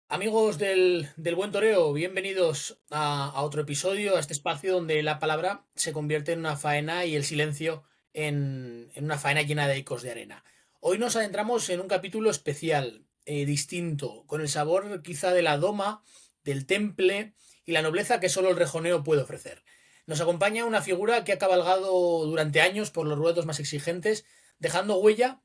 Amigos del buen toreo, bienvenidos a otro episodio, a este espacio donde la palabra se convierte en una faena y el silencio en una faena llena de ecos de arena. Hoy nos adentramos en un capítulo especial, distinto, con el sabor quizá de la doma, del temple y la nobleza que solo el rejoneo puede ofrecer. Nos acompaña una figura que ha cabalgado durante años por los ruedos más exigentes, dejando huella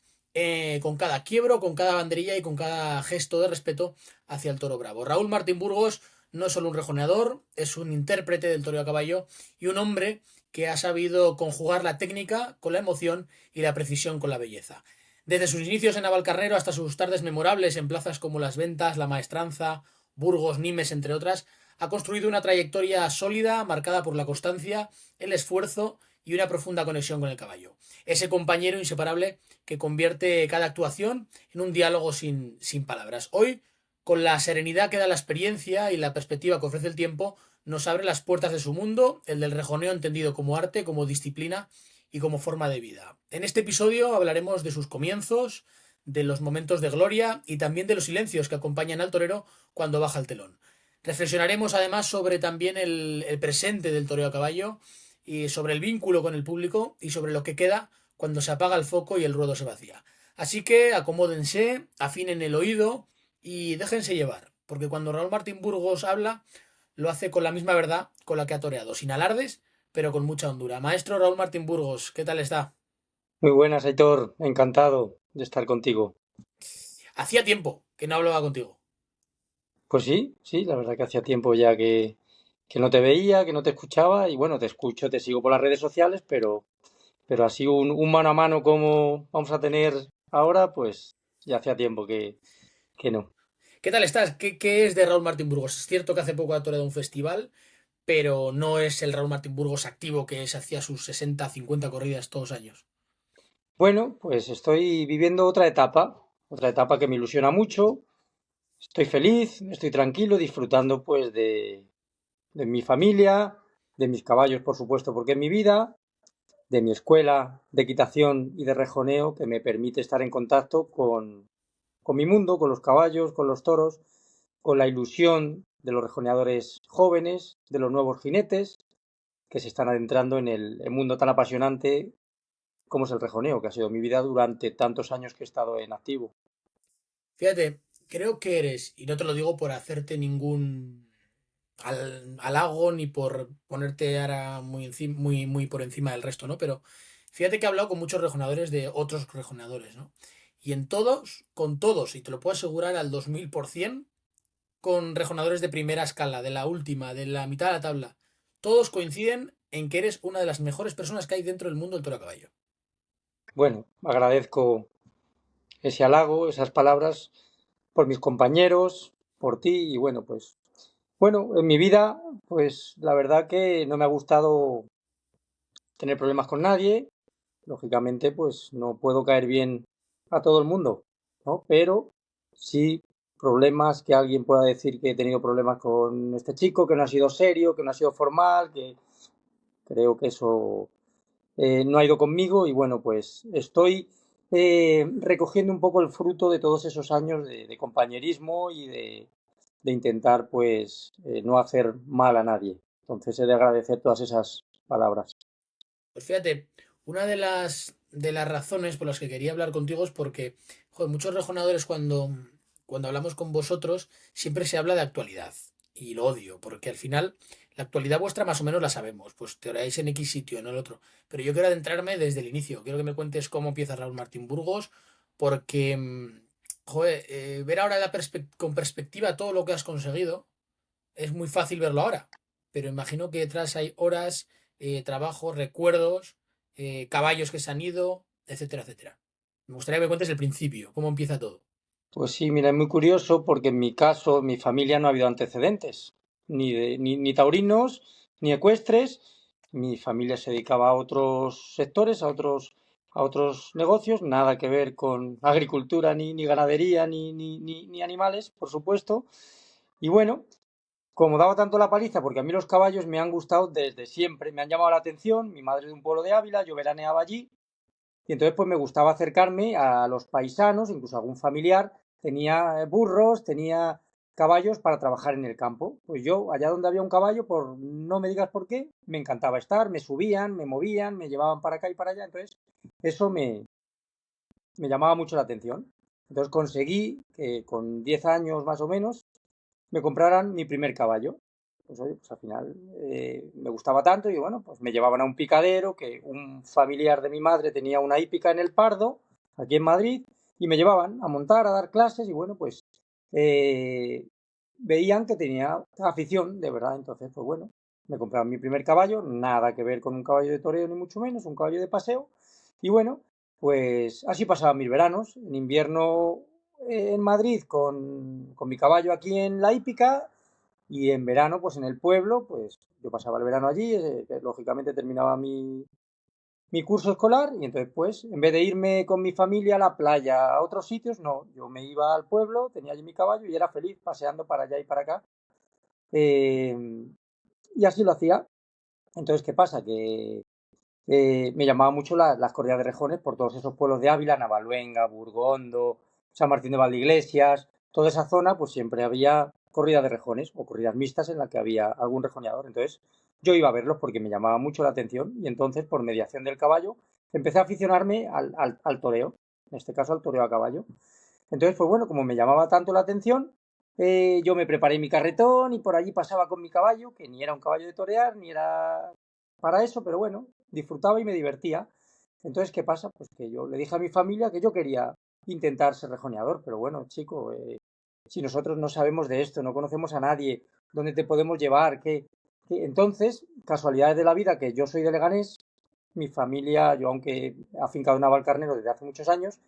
con cada quiebro, con cada banderilla y con cada gesto de respeto hacia el toro bravo. Raúl Martín Burgos no es solo un rejoneador, es un intérprete del toro a caballo y un hombre que ha sabido conjugar la técnica con la emoción y la precisión con la belleza. Desde sus inicios en Navalcarnero hasta sus tardes memorables en plazas como Las Ventas, La Maestranza, Burgos, Nimes, entre otras, ha construido una trayectoria sólida marcada por la constancia, el esfuerzo y una profunda conexión con el caballo. Ese compañero inseparable que convierte cada actuación en un diálogo sin palabras. Hoy, con la serenidad que da la experiencia y la perspectiva que ofrece el tiempo, nos abre las puertas de su mundo, el del rejoneo entendido como arte, como disciplina y como forma de vida. En este episodio hablaremos de sus comienzos, de los momentos de gloria y también de los silencios que acompañan al torero cuando baja el telón. Reflexionaremos además sobre también el presente del toreo a caballo y sobre el vínculo con el público y sobre lo que queda cuando se apaga el foco y el ruedo se vacía. Así que acomódense, afinen el oído y déjense llevar, porque cuando Raúl Martín Burgos habla, lo hace con la misma verdad con la que ha toreado, sin alardes, pero con mucha hondura. Maestro Raúl Martín Burgos, ¿qué tal está? Muy buenas, Aitor. Encantado de estar contigo. Hacía tiempo que no hablaba contigo. Pues sí, sí, la verdad que hacía tiempo ya que no te veía, que no te escuchaba y bueno, te escucho, te sigo por las redes sociales, pero así un mano a mano como vamos a tener ahora, pues ya hacía tiempo que no. ¿Qué tal estás? ¿Qué es de Raúl Martín Burgos? Es cierto que hace poco ha toreado un festival, pero no es el Raúl Martín Burgos activo que se hacía sus 60, 50 corridas todos los años. Bueno, pues estoy viviendo otra etapa que me ilusiona mucho. Estoy feliz, estoy tranquilo, disfrutando pues de mi familia, de mis caballos, por supuesto, porque es mi vida, de mi escuela de equitación y de rejoneo que me permite estar en contacto con mi mundo, con los caballos, con los toros, con la ilusión de los rejoneadores jóvenes, de los nuevos jinetes que se están adentrando en el mundo tan apasionante como es el rejoneo, que ha sido mi vida durante tantos años que he estado en activo. Fíjate, creo que eres, y no te lo digo por hacerte ningún halago ni por ponerte ahora muy por encima del resto, ¿no? Pero fíjate que he hablado con muchos rejonadores de otros rejonadores, ¿no? Y en todos, con todos, y te lo puedo asegurar al 2000%, con rejonadores de primera escala, de la última, de la mitad de la tabla, todos coinciden en que eres una de las mejores personas que hay dentro del mundo del toro a caballo. Bueno, agradezco ese halago, esas palabras por mis compañeros, por ti y bueno, pues bueno, en mi vida, pues la verdad que no me ha gustado tener problemas con nadie. Lógicamente, pues no puedo caer bien a todo el mundo, ¿no? Pero sí problemas que alguien pueda decir que he tenido problemas con este chico, que no ha sido serio, que no ha sido formal, que creo que eso no ha ido conmigo y bueno, pues estoy recogiendo un poco el fruto de todos esos años de compañerismo y de intentar pues no hacer mal a nadie. Entonces he de agradecer todas esas palabras. Pues fíjate, una de las razones por las que quería hablar contigo es porque, joder, muchos rejonadores cuando hablamos con vosotros siempre se habla de actualidad. Y lo odio, porque al final la actualidad vuestra más o menos la sabemos. Pues te oráis en X sitio, en el otro. Pero yo quiero adentrarme desde el inicio. Quiero que me cuentes cómo empieza Raúl Martín Burgos, porque, joder, ver ahora con perspectiva todo lo que has conseguido es muy fácil verlo ahora, pero imagino que detrás hay horas, trabajo, recuerdos, caballos que se han ido, etcétera, etcétera. Me gustaría que me cuentes el principio, cómo empieza todo. Pues sí, mira, es muy curioso porque en mi caso, en mi familia no ha habido antecedentes, ni taurinos, ni ecuestres. Mi familia se dedicaba a otros sectores, a otros negocios, nada que ver con agricultura, ni ganadería, ni animales, por supuesto. Y bueno, como daba tanto la paliza, porque a mí los caballos me han gustado desde siempre, me han llamado la atención. Mi madre de un pueblo de Ávila, yo veraneaba allí y entonces pues me gustaba acercarme a los paisanos, incluso a algún familiar. Tenía burros, tenía caballos para trabajar en el campo. Pues yo, allá donde había un caballo, por no me digas por qué, me encantaba estar, me subían, me movían, me llevaban para acá y para allá. Entonces, eso me llamaba mucho la atención. Entonces conseguí que con 10 años más o menos me compraran mi primer caballo. Pues oye, pues al final me gustaba tanto y bueno, pues me llevaban a un picadero que un familiar de mi madre tenía una hípica en el Pardo, aquí en Madrid, y me llevaban a montar, a dar clases y bueno, pues eh, veían que tenía afición, de verdad. Entonces, pues bueno, me compraron mi primer caballo, nada que ver con un caballo de toreo ni mucho menos, un caballo de paseo. Y bueno, pues así pasaban mis veranos. En invierno en Madrid con mi caballo aquí en la hípica y en verano pues en el pueblo, pues yo pasaba el verano allí, que lógicamente terminaba mi curso escolar y entonces pues en vez de irme con mi familia a la playa a otros sitios, no, yo me iba al pueblo, tenía allí mi caballo y era feliz paseando para allá y para acá. Eh, y así lo hacía. Entonces, ¿qué pasa? Que me llamaba mucho las corridas de rejones por todos esos pueblos de Ávila, Navaluenga, Burgondo, San Martín de Valdeiglesias, toda esa zona, pues siempre había corridas de rejones o corridas mixtas en las que había algún rejoneador. Entonces yo iba a verlos porque me llamaba mucho la atención y entonces por mediación del caballo empecé a aficionarme al toreo, en este caso al toreo a caballo. Entonces, pues bueno, como me llamaba tanto la atención, yo me preparé mi carretón y por allí pasaba con mi caballo, que ni era un caballo de torear, ni era para eso, pero bueno, disfrutaba y me divertía. Entonces, ¿qué pasa? Pues que yo le dije a mi familia que yo quería intentar ser rejoneador, pero bueno, chico, si nosotros no sabemos de esto, no conocemos a nadie, dónde te podemos llevar, entonces, casualidades de la vida, que yo soy de Leganés, mi familia, yo aunque afincado en Navalcarnero desde hace muchos años,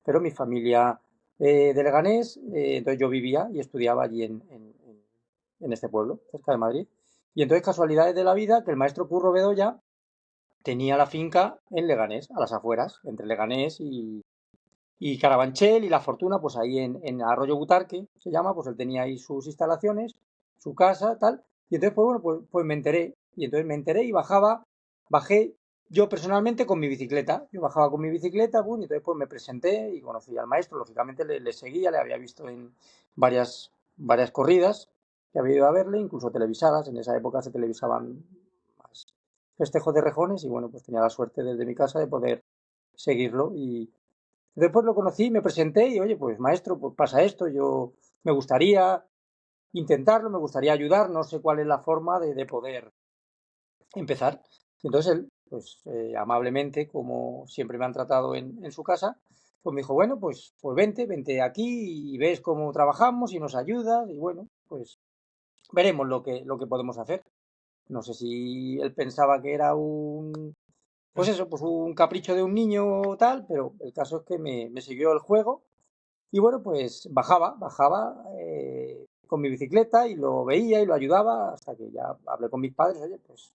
pero mi familia de Leganés, entonces yo vivía y estudiaba allí en este pueblo, cerca de Madrid. Y entonces casualidades de la vida que el maestro Curro Bedoya tenía la finca en Leganés, a las afueras, entre Leganés y Carabanchel y La Fortuna, pues ahí en Arroyo Butarque, se llama, pues él tenía ahí sus instalaciones, su casa, tal. Y entonces, pues bueno, pues me enteré. Y entonces me enteré y bajé yo personalmente con mi bicicleta. Yo bajaba con mi bicicleta, y entonces pues me presenté y conocí al maestro. Lógicamente le seguía, le había visto en varias corridas que había ido a verle, incluso televisadas. En esa época se televisaban más festejos de rejones y bueno, pues tenía la suerte desde mi casa de poder seguirlo y después lo conocí, me presenté y, oye, pues maestro, pues pasa esto, yo me gustaría intentarlo, me gustaría ayudar, no sé cuál es la forma de poder empezar. Y entonces él, pues amablemente, como siempre me han tratado en su casa, pues me dijo, bueno, pues vente aquí y ves cómo trabajamos y nos ayudas y bueno, pues veremos lo que podemos hacer. No sé si él pensaba que era pues eso, pues un capricho de un niño o tal, pero el caso es que me siguió el juego. Y bueno, pues bajaba con mi bicicleta y lo veía y lo ayudaba hasta que ya hablé con mis padres, oye, pues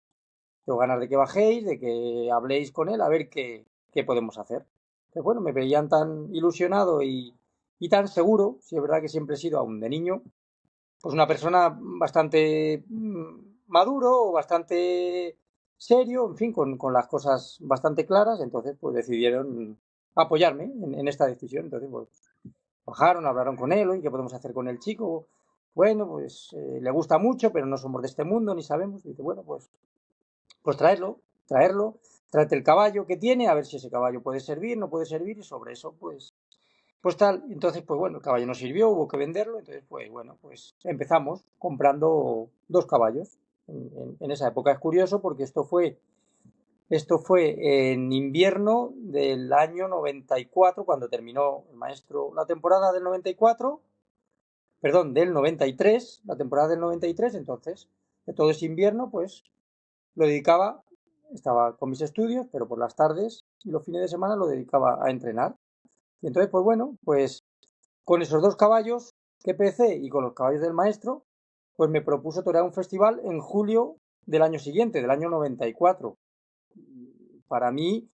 tengo ganas de que bajéis, de que habléis con él, a ver qué podemos hacer. Pues bueno, me veían tan ilusionado y tan seguro, si es verdad que siempre he sido, aún de niño, pues una persona bastante maduro o bastante serio, en fin, con las cosas bastante claras, entonces pues decidieron apoyarme en esta decisión. Entonces, pues bajaron, hablaron con él, oye, ¿qué podemos hacer con el chico? Bueno, pues le gusta mucho, pero no somos de este mundo, ni sabemos. Y dice, bueno, pues traerlo, tráete el caballo que tiene, a ver si ese caballo puede servir, no puede servir, y sobre eso, pues tal. Entonces, pues bueno, el caballo no sirvió, hubo que venderlo, entonces, pues bueno, pues empezamos comprando dos caballos. En esa época es curioso porque esto fue en invierno del año 94, cuando terminó el maestro la temporada del 94, perdón, del 93, la temporada del 93, entonces, de todo ese invierno, pues lo dedicaba, estaba con mis estudios, pero por las tardes y los fines de semana lo dedicaba a entrenar. Y entonces, pues bueno, pues con esos dos caballos que empecé y con los caballos del maestro, pues me propuso torear un festival en julio del año siguiente, del año 94. Para mí,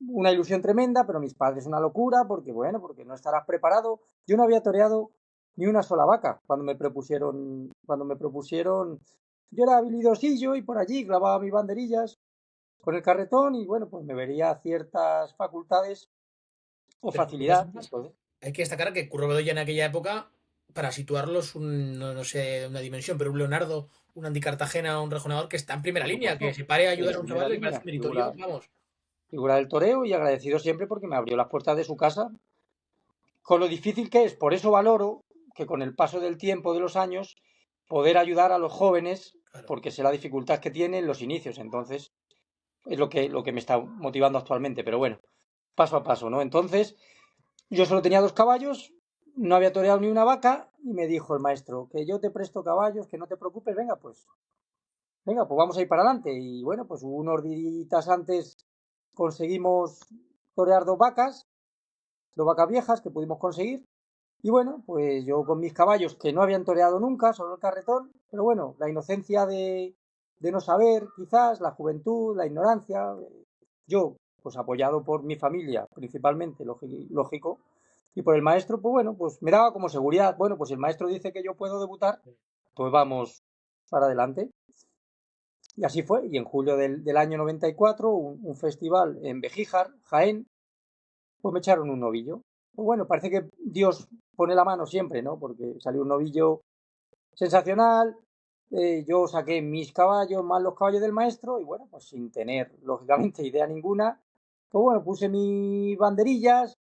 una ilusión tremenda, pero mis padres una locura, porque bueno, porque no estarás preparado. Yo no había toreado ni una sola vaca cuando me propusieron, yo era habilidosillo y por allí clavaba mis banderillas con el carretón y bueno, pues me vería ciertas facultades o Pero facilidad. Entonces, hay que destacar que Curro Bedoya en aquella época para situarlos, no sé una dimensión, pero un Leonardo, un Andy Cartagena, un Rejonador que está en primera por línea, que supuesto, se pare a en ayudar a un primera chaval me parece línea, meritorio, vamos. figura del toreo y agradecido siempre porque me abrió las puertas de su casa con lo difícil que es. Por eso valoro que con el paso del tiempo, de los años, poder ayudar a los jóvenes, Claro. porque sé la dificultad que tienen los inicios. Entonces, es lo que me está motivando actualmente. Pero bueno, paso a paso, ¿no? Entonces, yo solo tenía 2 caballos, no había toreado ni una vaca, y me dijo el maestro, que yo te presto caballos, que no te preocupes, venga, pues vamos a ir para adelante. Y bueno, pues unos días antes conseguimos torear 2 vacas, 2 vacas viejas que pudimos conseguir. Y bueno, pues yo con mis caballos que no habían toreado nunca, solo el carretón, pero bueno, la inocencia de no saber, quizás, la juventud, la ignorancia, yo, pues apoyado por mi familia, principalmente, lógico, y por el maestro, pues bueno, pues me daba como seguridad, bueno, pues si el maestro dice que yo puedo debutar, pues vamos para adelante. Y así fue, y en julio del año 94, un festival en Bejíjar, Jaén, pues me echaron un novillo. Pues bueno, parece que Dios pone la mano siempre, ¿no? Porque salió un novillo sensacional, yo saqué mis caballos más los caballos del maestro y bueno, pues sin tener, lógicamente, idea ninguna, pues bueno, puse mis banderillas,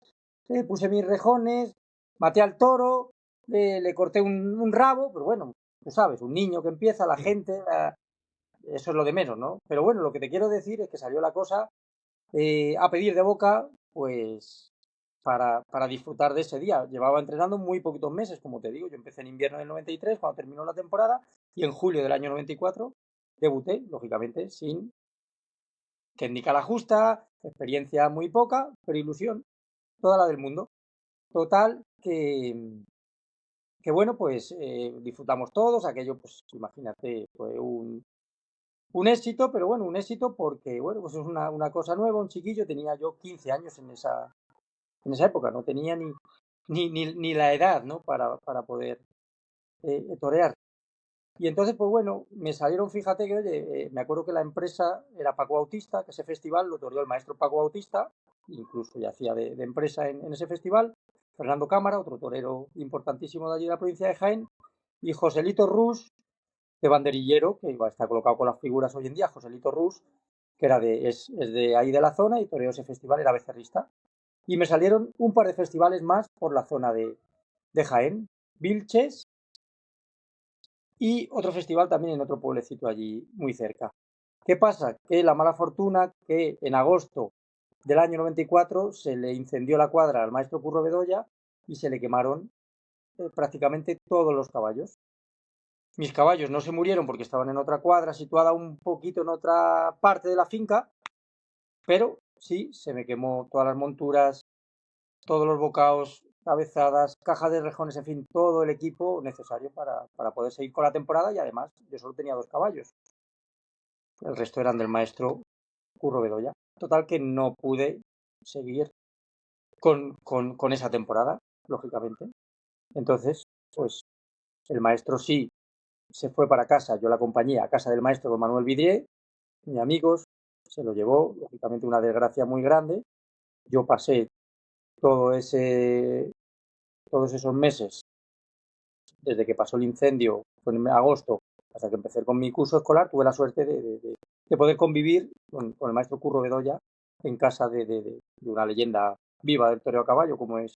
puse mis rejones, maté al toro, le corté un rabo, pero bueno, tú sabes, un niño que empieza, la Sí. gente, eso es lo de menos, ¿no? Pero bueno, lo que te quiero decir es que salió la cosa a pedir de boca, pues para disfrutar de ese día. Llevaba entrenando muy poquitos meses, como te digo. Yo empecé en invierno del 93, cuando terminó la temporada, y en julio del año 94 debuté, lógicamente, sin técnica la justa, experiencia muy poca, pero ilusión, toda la del mundo. Total, que bueno, pues disfrutamos todos, aquello, pues imagínate, fue un éxito, pero bueno, un éxito porque, bueno, pues es una cosa nueva, un chiquillo, tenía yo 15 años en esa época, no tenía ni la edad, ¿no? Para poder torear. Y entonces, pues bueno, me salieron, fíjate que, oye, me acuerdo que la empresa era Paco Bautista, que ese festival lo toreó el maestro Paco Bautista, incluso ya hacía de empresa en ese festival, Fernando Cámara, otro torero importantísimo de allí de la provincia de Jaén, y Joselito Rus, de banderillero, que está colocado con las figuras hoy en día, Joselito Rus, que es de ahí de la zona y toreó ese festival, era becerrista. Y me salieron un par de festivales más por la zona de Jaén, Vilches y otro festival también en otro pueblecito allí muy cerca. ¿Qué pasa? Que la mala fortuna que en agosto del año 94 se le incendió la cuadra al maestro Curro Bedoya y se le quemaron prácticamente todos los caballos. Mis caballos no se murieron porque estaban en otra cuadra situada un poquito en otra parte de la finca, pero sí se me quemó todas las monturas, todos los bocaos, cabezadas, cajas de rejones, en fin, todo el equipo necesario para poder seguir con la temporada y además yo solo tenía 2 caballos. El resto eran del maestro Curro Bedoya. Total que no pude seguir con esa temporada, lógicamente. Entonces, pues el maestro sí se fue para casa, yo la acompañé a casa del maestro don Manuel Vidrié, mis amigos, se lo llevó, lógicamente una desgracia muy grande. Yo pasé todo ese, todos esos meses desde que pasó el incendio, fue en agosto, hasta que empecé con mi curso escolar, tuve la suerte de poder convivir con el maestro Curro Bedoya en casa de una leyenda viva del toreo a caballo, como es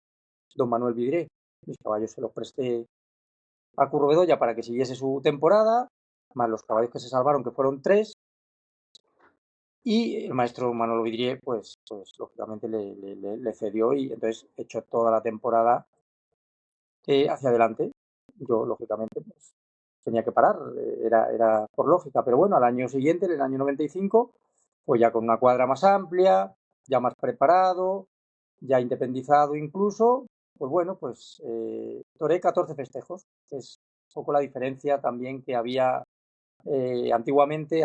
don Manuel Vidré. Mis caballos se los presté a Curro Bedoya para que siguiese su temporada, más los caballos que se salvaron, que fueron 3, y el maestro Manolo Vidrié, pues lógicamente le cedió y entonces echó toda la temporada hacia adelante. Yo, lógicamente, pues tenía que parar, era por lógica, pero bueno, al año siguiente, en el año 95, pues ya con una cuadra más amplia, ya más preparado, ya independizado incluso, pues bueno, pues toré 14 festejos, que es un poco la diferencia también que había antiguamente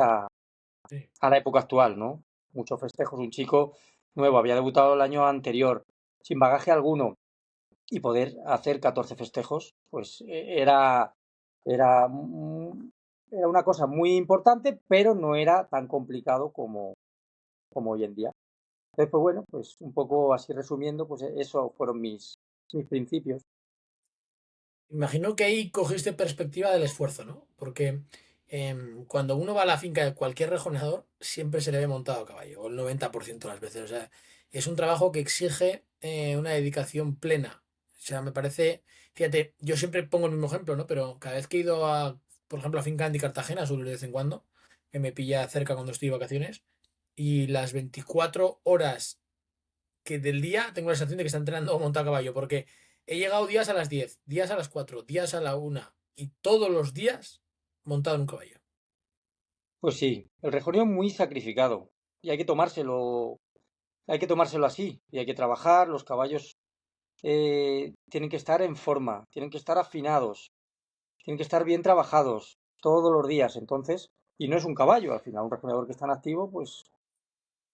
Sí. a la época actual, ¿no? Muchos festejos, un chico nuevo, había debutado el año anterior, sin bagaje alguno, y poder hacer 14 festejos, pues era, era una cosa muy importante, pero no era tan complicado como hoy en día. Entonces, pues bueno, pues un poco así resumiendo, pues eso fueron mis principios. Imagino que ahí cogiste perspectiva del esfuerzo, ¿no? Porque cuando uno va a la finca de cualquier rejoneador, siempre se le ve montado a caballo, o el 90% de las veces. O sea, es un trabajo que exige una dedicación plena. O sea, me parece, fíjate, yo siempre pongo el mismo ejemplo, ¿no? Pero cada vez que he ido a, por ejemplo, a finca Andy Cartagena, suelo ir de vez en cuando, que me pilla cerca cuando estoy de vacaciones, y las 24 horas que del día tengo la sensación de que está entrenando o montado a caballo, porque he llegado días a las 10, días a las 4, días a la 1 y todos los días montado en un caballo. Pues sí, el rejoneo es muy sacrificado y hay que tomárselo así y hay que trabajar. Los caballos tienen que estar en forma, tienen que estar afinados, tienen que estar bien trabajados todos los días. Entonces, y no es un caballo, al final un rejoneador que está en activo, pues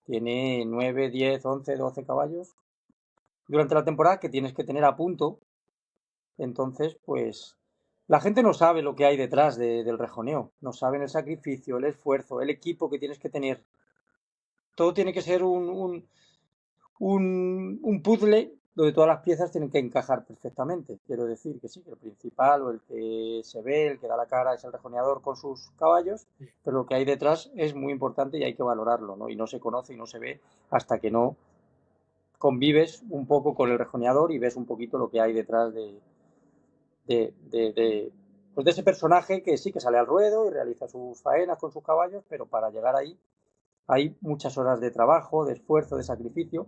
tiene 9, 10, 11, 12 caballos durante la temporada que tienes que tener a punto. Entonces, pues la gente no sabe lo que hay detrás del rejoneo, no saben el sacrificio, el esfuerzo, el equipo que tienes que tener. Todo tiene que ser un puzzle donde todas las piezas tienen que encajar perfectamente. Quiero decir que sí, que el principal o el que se ve, el que da la cara es el rejoneador con sus caballos, pero lo que hay detrás es muy importante y hay que valorarlo, ¿no? Y no se conoce y no se ve hasta que no convives un poco con el rejoneador y ves un poquito lo que hay detrás de, de, de, pues de ese personaje que sí que sale al ruedo y realiza sus faenas con sus caballos, pero para llegar ahí hay muchas horas de trabajo, de esfuerzo, de sacrificio.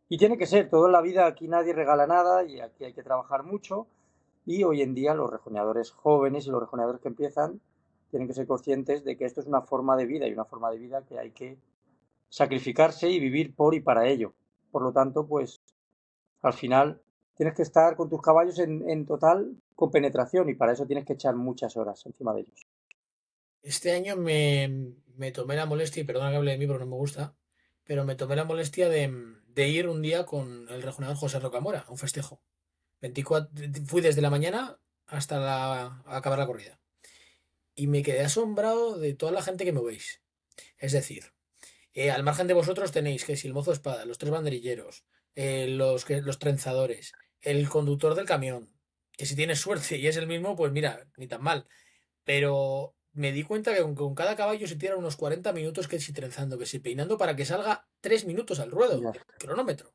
Y tiene que ser, toda la vida aquí nadie regala nada y aquí hay que trabajar mucho. Y hoy en día los rejoneadores jóvenes y los rejoneadores que empiezan tienen que ser conscientes de que esto es una forma de vida y una forma de vida que hay que sacrificarse y vivir por y para ello. Por lo tanto, pues al final tienes que estar con tus caballos en total compenetración y para eso tienes que echar muchas horas encima de ellos. Este año me tomé la molestia, y perdona que hable de mí porque no me gusta, pero me tomé la molestia de ir un día con el rejoneador José Rocamora a un festejo. 24, fui desde la mañana hasta acabar la corrida. Y me quedé asombrado de toda la gente que me veis. Es decir, al margen de vosotros tenéis que si el mozo de espada, los tres banderilleros, los trenzadores, el conductor del camión, que si tienes suerte y es el mismo, pues mira, ni tan mal. Pero me di cuenta que con cada caballo se tiran unos 40 minutos que si trenzando, que si peinando para que salga 3 minutos al ruedo, Ya. el cronómetro.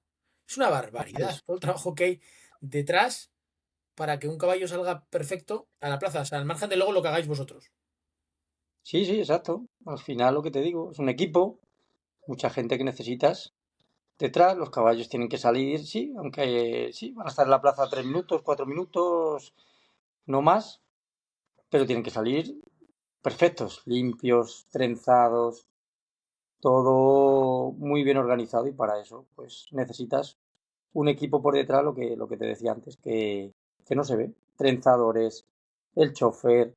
Es una barbaridad todo el trabajo que hay detrás para que un caballo salga perfecto a la plaza, o sea, al margen de luego lo que hagáis vosotros. Sí, sí, exacto. Al final lo que te digo, es un equipo, mucha gente que necesitas detrás, los caballos tienen que salir, sí, aunque sí, van a estar en la plaza 3 minutos, 4 minutos, no más, pero tienen que salir perfectos, limpios, trenzados, todo muy bien organizado y para eso, pues necesitas un equipo por detrás, lo que te decía antes, que no se ve. Trenzadores, el chofer,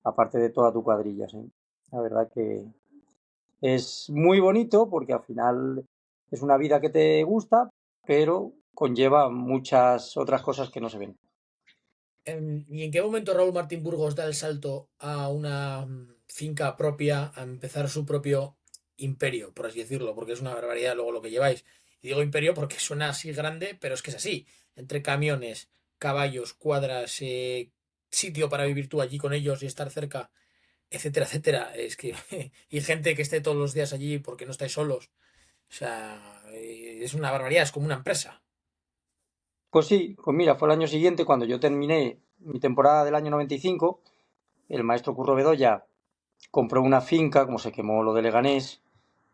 aparte de toda tu cuadrilla, ¿sí? La verdad que es muy bonito porque al final es una vida que te gusta, pero conlleva muchas otras cosas que no se ven. ¿Y en qué momento Raúl Martín Burgos da el salto a una finca propia, a empezar su propio imperio, por así decirlo? Porque es una barbaridad luego lo que lleváis. Y digo imperio porque suena así grande, pero es que es así. Entre camiones, caballos, cuadras, sitio para vivir tú allí con ellos y estar cerca, etcétera, etcétera. Es que y gente que esté todos los días allí porque no estáis solos. O sea, es una barbaridad, es como una empresa. Pues sí, pues mira, fue el año siguiente cuando yo terminé mi temporada del año 95, el maestro Curro Bedoya compró una finca, como se quemó lo de Leganés,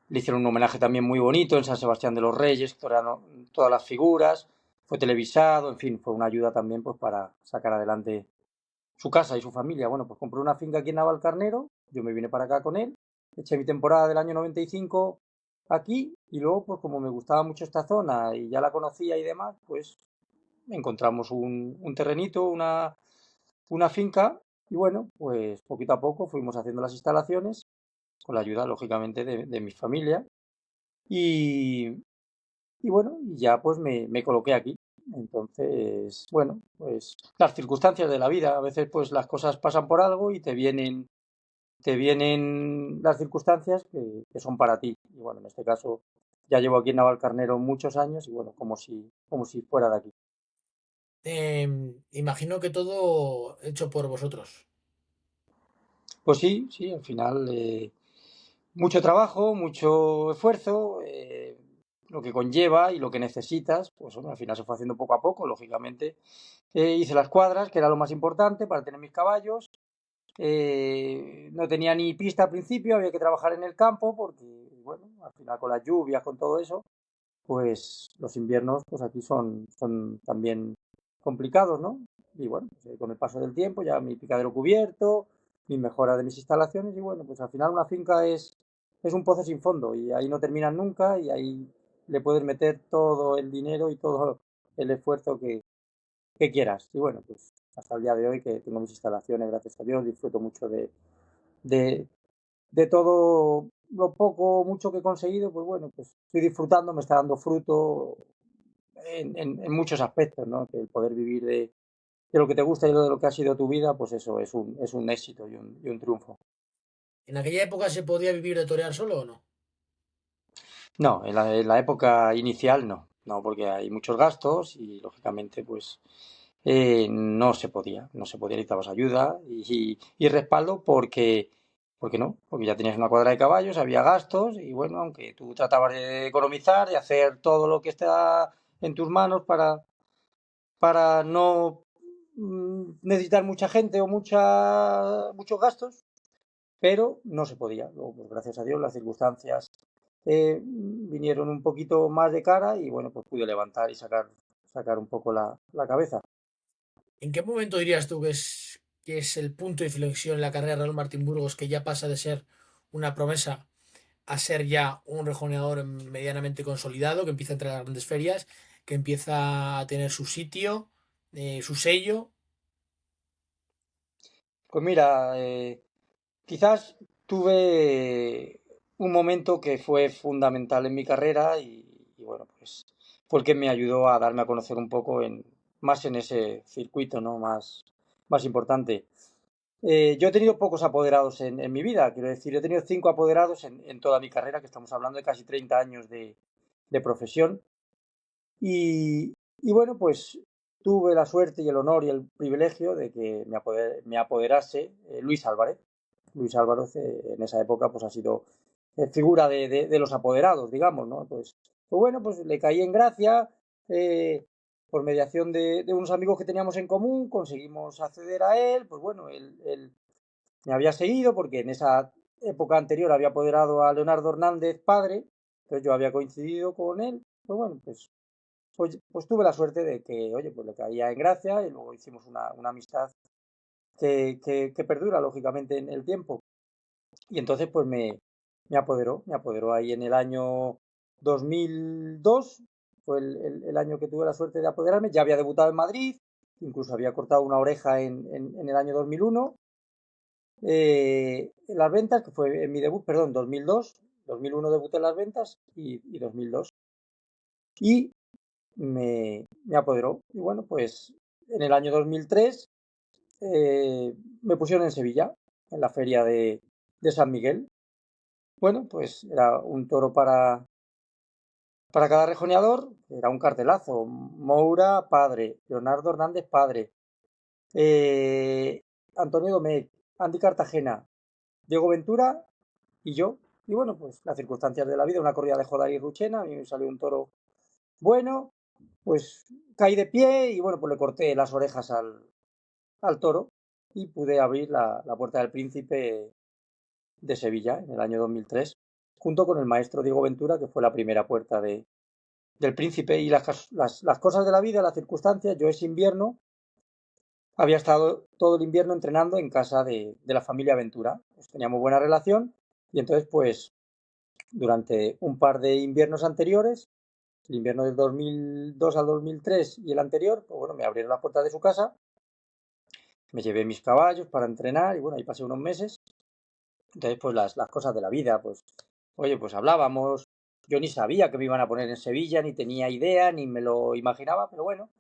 le hicieron un homenaje también muy bonito en San Sebastián de los Reyes, todas las figuras, fue televisado, en fin, fue una ayuda también pues para sacar adelante su casa y su familia. Bueno, pues compró una finca aquí en Navalcarnero, yo me vine para acá con él, eché mi temporada del año 95 aquí y luego pues como me gustaba mucho esta zona y ya la conocía y demás, pues encontramos un terrenito, una finca y bueno, pues poquito a poco fuimos haciendo las instalaciones con la ayuda lógicamente de mi familia y, y bueno, y ya pues me coloqué aquí. Entonces, bueno, pues las circunstancias de la vida, a veces pues las cosas pasan por algo y te vienen las circunstancias que son para ti. Y bueno, en este caso ya llevo aquí en Navalcarnero muchos años y bueno, como si fuera de aquí. Imagino que todo hecho por vosotros. Pues sí, sí, al final mucho trabajo, mucho esfuerzo, lo que conlleva y lo que necesitas, pues hombre, al final se fue haciendo poco a poco, lógicamente. Hice las cuadras, que era lo más importante para tener mis caballos. No tenía ni pista al principio, había que trabajar en el campo porque, bueno, al final con las lluvias, con todo eso, pues los inviernos pues aquí son también complicados, ¿no? Y bueno, pues, con el paso del tiempo ya mi picadero cubierto, mi mejora de mis instalaciones y bueno, pues al final una finca es un pozo sin fondo y ahí no terminan nunca y ahí le puedes meter todo el dinero y todo el esfuerzo que quieras. Y bueno, pues hasta el día de hoy que tengo mis instalaciones, gracias a Dios, disfruto mucho de, de todo lo poco, mucho que he conseguido, pues bueno, pues estoy disfrutando, me está dando fruto en muchos aspectos, ¿no? Que el poder vivir de lo que te gusta y de lo que ha sido tu vida, pues eso es un éxito y un triunfo. ¿En aquella época se podía vivir de torear solo o no? No, en la época inicial no, no, porque hay muchos gastos y lógicamente pues no se podía, no se podía, necesitabas ayuda y respaldo porque no, porque ya tenías una cuadra de caballos, había gastos y bueno, aunque tú tratabas de economizar y hacer todo lo que está en tus manos para no necesitar mucha gente o muchos gastos, pero no se podía. Luego, pues gracias a Dios, las circunstancias vinieron un poquito más de cara y bueno, pues pude levantar y sacar un poco la cabeza. ¿En qué momento dirías tú que es el punto de inflexión en la carrera de Raúl Martín Burgos, que ya pasa de ser una promesa a ser ya un rejoneador medianamente consolidado, que empieza a entrar a grandes ferias, que empieza a tener su sitio, su sello? Pues mira, quizás tuve un momento que fue fundamental en mi carrera y bueno, pues fue el que me ayudó a darme a conocer un poco más en ese circuito, ¿no? Más importante. Yo he tenido pocos apoderados en mi vida, quiero decir, he tenido 5 apoderados en toda mi carrera, que estamos hablando de casi 30 años de profesión. Y bueno, pues tuve la suerte y el honor y el privilegio de que me apoderase Luis Álvarez. Luis Álvarez en esa época pues ha sido figura de los apoderados, digamos, ¿no? Pues bueno, pues le caí en gracia, por mediación de unos amigos que teníamos en común, conseguimos acceder a él, pues bueno, él me había seguido porque en esa época anterior había apoderado a Leonardo Hernández padre, entonces yo había coincidido con él, pues bueno, pues tuve la suerte de que, oye, pues le caía en gracia y luego hicimos una amistad que perdura, lógicamente, en el tiempo. Y entonces, pues me apoderó ahí en el año 2002, fue el año que tuve la suerte de apoderarme. Ya había debutado en Madrid, incluso había cortado una oreja en el año 2001. En las ventas, que fue en mi debut, perdón, 2002, 2001 debuté en las ventas y 2002. Y me apoderó. Y bueno, pues en el año 2003 me pusieron en Sevilla, en la feria de San Miguel. Bueno, pues era un toro para cada rejoneador, era un cartelazo. Moura, padre. Leonardo Hernández, padre. eh, Antonio Domecq, Andy Cartagena, Diego Ventura y yo. Y bueno, pues las circunstancias de la vida, una corrida de Jodar y Ruchena, a mí me salió un toro bueno, pues caí de pie y bueno, pues le corté las orejas al toro y pude abrir la Puerta del Príncipe de Sevilla en el año 2003, junto con el maestro Diego Ventura, que fue la primera puerta del Príncipe. Y las cosas de la vida, las circunstancias, yo ese invierno había estado todo el invierno entrenando en casa de la familia Ventura. Pues teníamos buena relación y entonces pues durante un par de inviernos anteriores, el invierno del 2002 al 2003 y el anterior, pues bueno, me abrieron las puertas de su casa, me llevé mis caballos para entrenar y bueno, ahí pasé unos meses. Entonces, pues las cosas de la vida, pues, oye, pues hablábamos. Yo ni sabía que me iban a poner en Sevilla, ni tenía idea, ni me lo imaginaba, pero bueno,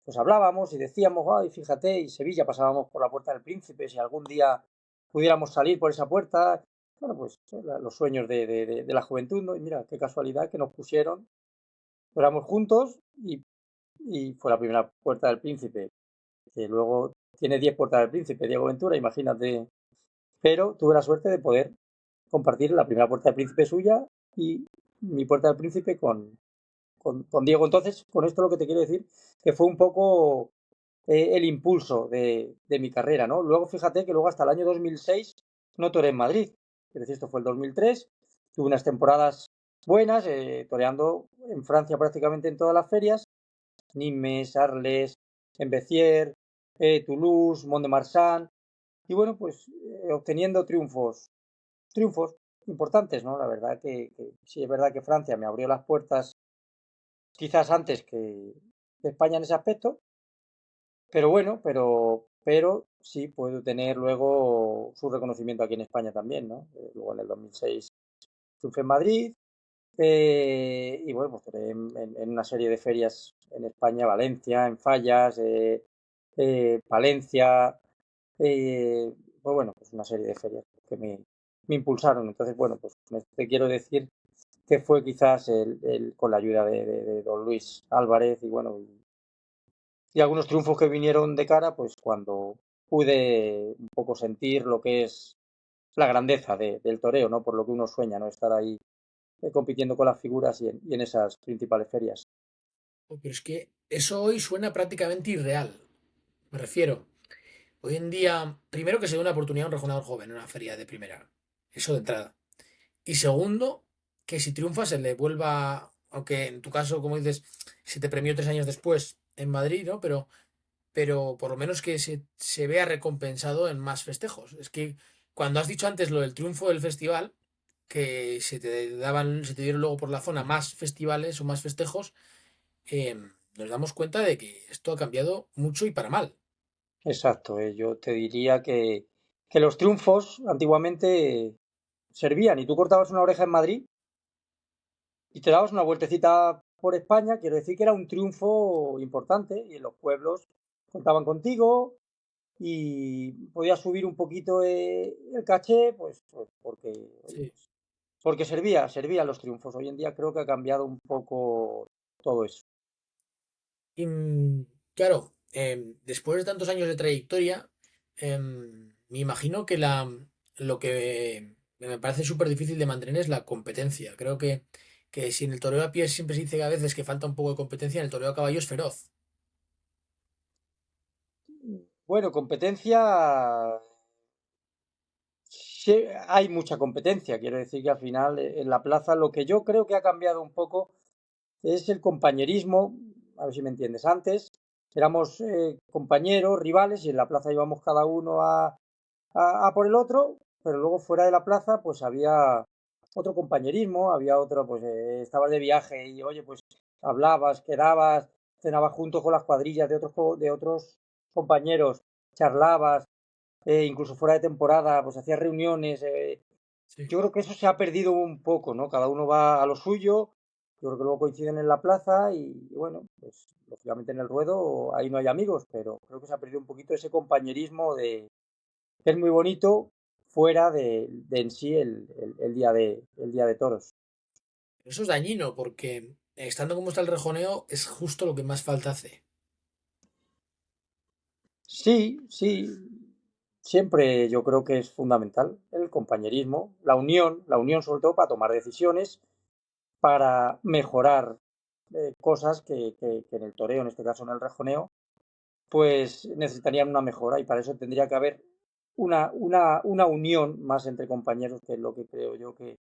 pues hablábamos y decíamos, ay, fíjate, y Sevilla pasábamos por la Puerta del Príncipe, si algún día pudiéramos salir por esa puerta. Bueno, pues los sueños de la juventud, ¿no? Y mira, qué casualidad que nos pusieron, éramos juntos y y fue la primera Puerta del Príncipe, que luego tiene 10 Puertas del Príncipe, Diego Ventura, imagínate. Pero tuve la suerte de poder compartir la primera Puerta del Príncipe suya y mi Puerta del Príncipe con Diego. Entonces, con esto lo que te quiero decir, que fue un poco el impulso de mi carrera, ¿no? Luego, fíjate que luego hasta el año 2006 no toreé en Madrid. Es decir, esto fue el 2003. Tuve unas temporadas buenas, toreando en Francia prácticamente en todas las ferias. Nimes, Arles, Embecier, Toulouse, Mont-de-Marsan. Y bueno, pues obteniendo triunfos importantes, ¿no? La verdad que sí es verdad que Francia me abrió las puertas quizás antes que España en ese aspecto, pero bueno, pero sí puedo tener luego su reconocimiento aquí en España también, ¿no? Luego en el 2006 triunfé en Madrid, y bueno, pues en una serie de ferias en España, Valencia, en Fallas, Palencia, pues bueno, pues una serie de ferias que me impulsaron. Entonces, bueno, pues te quiero decir que fue quizás con la ayuda de don Luis Álvarez y bueno, y algunos triunfos que vinieron de cara, pues cuando pude un poco sentir lo que es la grandeza del toreo, ¿no? Por lo que uno sueña, ¿no? Estar ahí compitiendo con las figuras y en esas principales ferias. Pero es que eso hoy suena prácticamente irreal. Me refiero, hoy en día, primero que se dé una oportunidad a un rejoneador joven en una feria de primera. Eso de entrada. Y segundo, que si triunfa se le vuelva, aunque en tu caso, como dices, se te premió 3 años después en Madrid, ¿no? Pero por lo menos que se vea recompensado en más festejos. Es que cuando has dicho antes lo del triunfo del festival, que se te dieron luego por la zona más festivales o más festejos, nos damos cuenta de que esto ha cambiado mucho y para mal. Exacto, yo te diría que los triunfos antiguamente servían y tú cortabas una oreja en Madrid y te dabas una vueltecita por España, quiero decir que era un triunfo importante y en los pueblos contaban contigo y podías subir un poquito el caché, pues porque, oye, Sí. pues, porque servían los triunfos. Hoy en día creo que ha cambiado un poco todo eso. Y claro, después de tantos años de trayectoria, me imagino que lo que me parece súper difícil de mantener es la competencia. Creo que si en el toreo a pie siempre se dice que a veces que falta un poco de competencia, en el toreo a caballo es feroz. Bueno, competencia, sí, hay mucha competencia. Quiero decir que al final en la plaza lo que yo creo que ha cambiado un poco es el compañerismo. A ver si me entiendes. Antes éramos compañeros, rivales y en la plaza íbamos cada uno a por el otro, pero luego fuera de la plaza pues había otro compañerismo, había otro, pues estabas de viaje y oye, pues hablabas, quedabas, cenabas juntos con las cuadrillas de otros compañeros, charlabas, incluso fuera de temporada, pues hacías reuniones. Sí. Yo creo que eso se ha perdido un poco, ¿no? Cada uno va a lo suyo, yo creo que luego coinciden en la plaza y bueno, pues lógicamente en el ruedo ahí no hay amigos, pero creo que se ha perdido un poquito ese compañerismo que es muy bonito fuera de en sí el día de toros. Eso es dañino porque estando como está el rejoneo es justo lo que más falta hace. Sí, sí, siempre yo creo que es fundamental el compañerismo, la unión sobre todo para tomar decisiones, para mejorar cosas que en el toreo, en este caso en el rejoneo, pues necesitarían una mejora y para eso tendría que haber una unión más entre compañeros, que es lo que creo yo que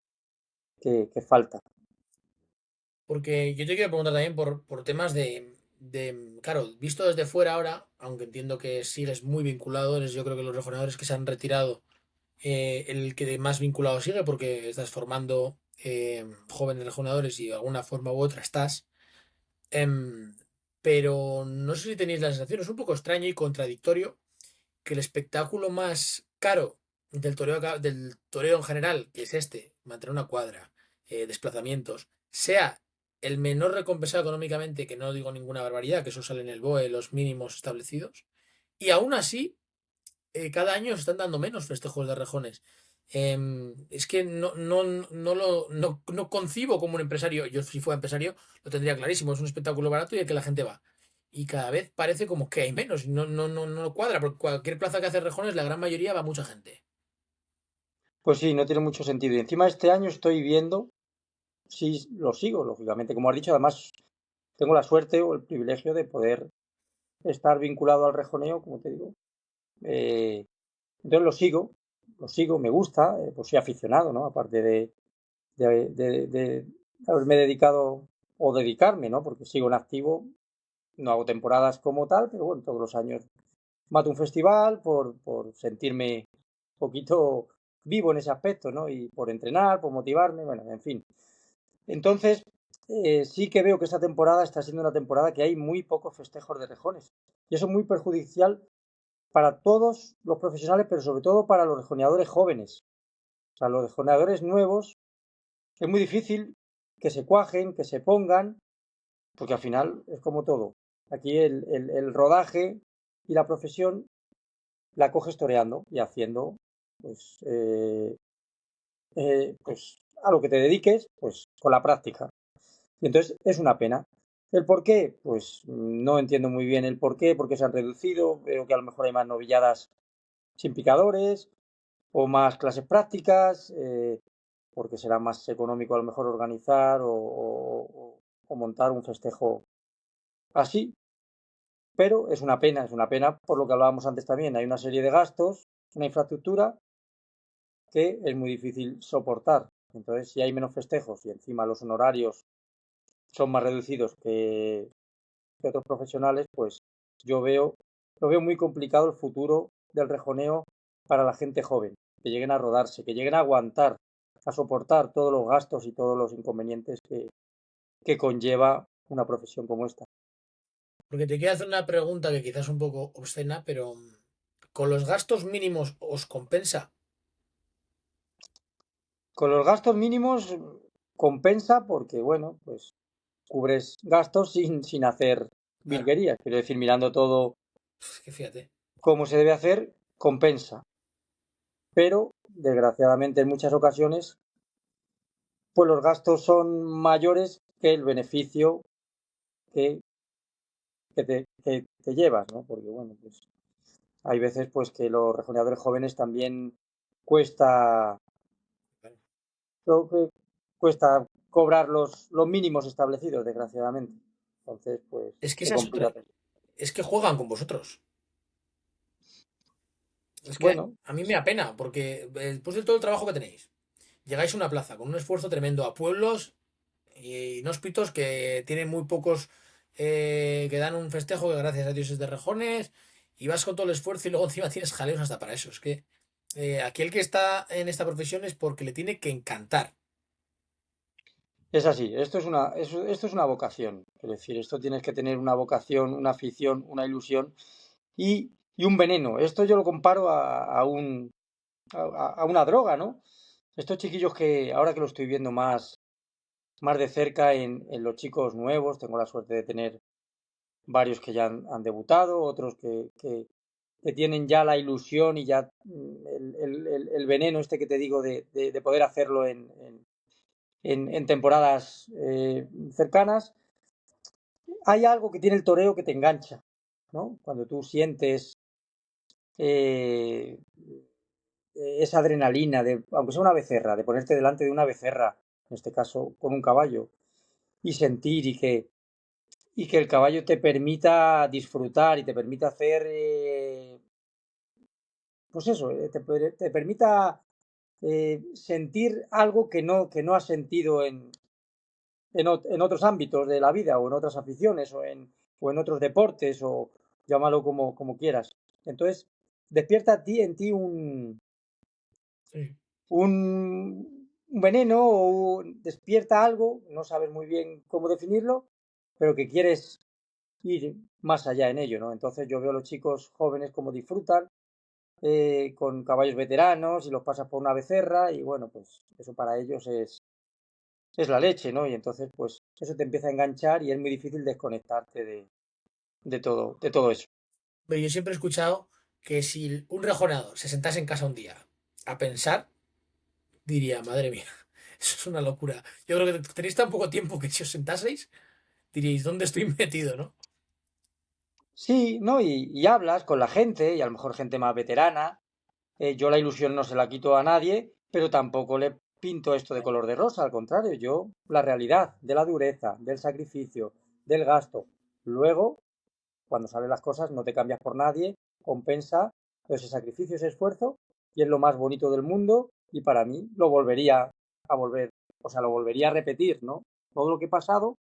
falta. Porque yo te quiero preguntar también por temas claro, visto desde fuera ahora, aunque entiendo que sigues muy vinculado, yo creo que los rejoneadores que se han retirado, el que más vinculado sigue, porque estás formando jóvenes rejoneadores y de alguna forma u otra estás. Em, pero no sé si tenéis la sensación, es un poco extraño y contradictorio que el espectáculo más caro del toreo en general, que es este, mantener una cuadra, desplazamientos, sea el menor recompensado económicamente, que no digo ninguna barbaridad, que eso sale en el BOE, los mínimos establecidos, y aún así, cada año se están dando menos festejos de rejones. Es que no concibo como un empresario, yo si fuera empresario lo tendría clarísimo, es un espectáculo barato y el que la gente va. y cada vez parece como que hay menos. Y no cuadra, porque cualquier plaza que hace rejones, la gran mayoría va mucha gente. Pues sí, no tiene mucho sentido. Y encima este año estoy viendo, sí, lo sigo, lógicamente. Como has dicho, además tengo la suerte o el privilegio de poder estar vinculado al rejoneo, como te digo. Eh, entonces lo sigo, me gusta, pues soy aficionado, ¿no? Aparte de haberme dedicado o dedicarme, ¿no? Porque sigo en activo, no hago temporadas como tal, pero bueno, todos los años mato un festival por sentirme un poquito vivo en ese aspecto, ¿no? Y por entrenar, por motivarme, bueno, en fin. Entonces, sí que veo que esta temporada está siendo una temporada que hay muy pocos festejos de rejones. Y eso es muy perjudicial para todos los profesionales, pero sobre todo para los rejoneadores jóvenes. O sea, los rejoneadores nuevos es muy difícil que se cuajen, que se pongan, porque al final es como todo. Aquí el rodaje y la profesión la coges toreando y haciendo, pues, pues a lo que te dediques, pues con la práctica. Y entonces es una pena. ¿El por qué? Pues no entiendo muy bien el por qué se han reducido. Veo que a lo mejor hay más novilladas sin picadores o más clases prácticas, porque será más económico a lo mejor organizar o montar un festejo así. Pero es una pena por lo que hablábamos antes también. Hay una serie de gastos, una infraestructura que es muy difícil soportar. Entonces, si hay menos festejos y encima los honorarios son más reducidos que otros profesionales, pues yo lo veo muy complicado el futuro del rejoneo para la gente joven, que lleguen a rodarse, que lleguen a aguantar, a soportar todos los gastos y todos los inconvenientes que conlleva una profesión como esta. Porque te quiero hacer una pregunta que quizás es un poco obscena, pero ¿con los gastos mínimos os compensa? Con los gastos mínimos compensa porque, bueno, pues cubres gastos sin hacer Claro, virguerías. Quiero decir, mirando todo es que fíjate. como se debe hacer, compensa. Pero, desgraciadamente, en muchas ocasiones, pues los gastos son mayores que el beneficio que, que te llevas, ¿no? Porque, bueno, pues hay veces pues que los rejoneadores jóvenes también cuesta, creo que cuesta cobrar los mínimos establecidos, desgraciadamente. Entonces, pues Es que se esa es complica otra. todo. Es que juegan con vosotros. Es que Bueno, a mí me apena, porque después de todo el trabajo que tenéis, llegáis a una plaza con un esfuerzo tremendo a pueblos inhóspitos que tienen muy pocos que dan un festejo que gracias a Dios es de rejones y vas con todo el esfuerzo y luego encima tienes jaleos hasta para eso. Es que aquí el que está en esta profesión es porque le tiene que encantar. es así, esto es una vocación, es decir, esto tienes que tener una vocación, una afición, una ilusión y un veneno. Esto yo lo comparo a una droga, ¿no? Estos chiquillos que ahora que lo estoy viendo más de cerca en los chicos nuevos, tengo la suerte de tener varios que ya han debutado, otros que tienen ya la ilusión y ya el veneno este que te digo de poder hacerlo en temporadas cercanas. Hay algo que tiene el toreo que te engancha, ¿no? Cuando tú sientes eh, esa adrenalina de, aunque sea una becerra, de ponerte delante de una becerra, en este caso con un caballo, y sentir y que el caballo te permita disfrutar y te permita hacer, pues eso, te permita sentir algo que no has sentido en otros ámbitos de la vida o en otras aficiones o en otros deportes o llámalo como quieras. Entonces, despierta en ti Sí. un veneno o despierta algo, no sabes muy bien cómo definirlo, pero que quieres ir más allá en ello, ¿no? Entonces yo veo a los chicos jóvenes como disfrutan con caballos veteranos y los pasas por una becerra y bueno, pues eso para ellos es la leche, ¿no? Y entonces pues eso te empieza a enganchar y es muy difícil desconectarte de todo eso. Pero yo siempre he escuchado que si un rejoneador se sentase en casa un día a pensar, diría, madre mía, eso es una locura. Yo creo que tenéis tan poco tiempo que si os sentaseis, diríais, ¿dónde estoy metido, no? Sí, ¿no? Y hablas con la gente, y a lo mejor gente más veterana. Yo la ilusión no se la quito a nadie, pero tampoco le pinto esto de color de rosa, al contrario, yo la realidad de la dureza, del sacrificio, del gasto. Luego, cuando salen las cosas, no te cambias por nadie, compensa ese sacrificio, ese esfuerzo, y es lo más bonito del mundo, y para mí lo volvería a volver, o sea, lo volvería a repetir, ¿no? Todo lo que he pasado,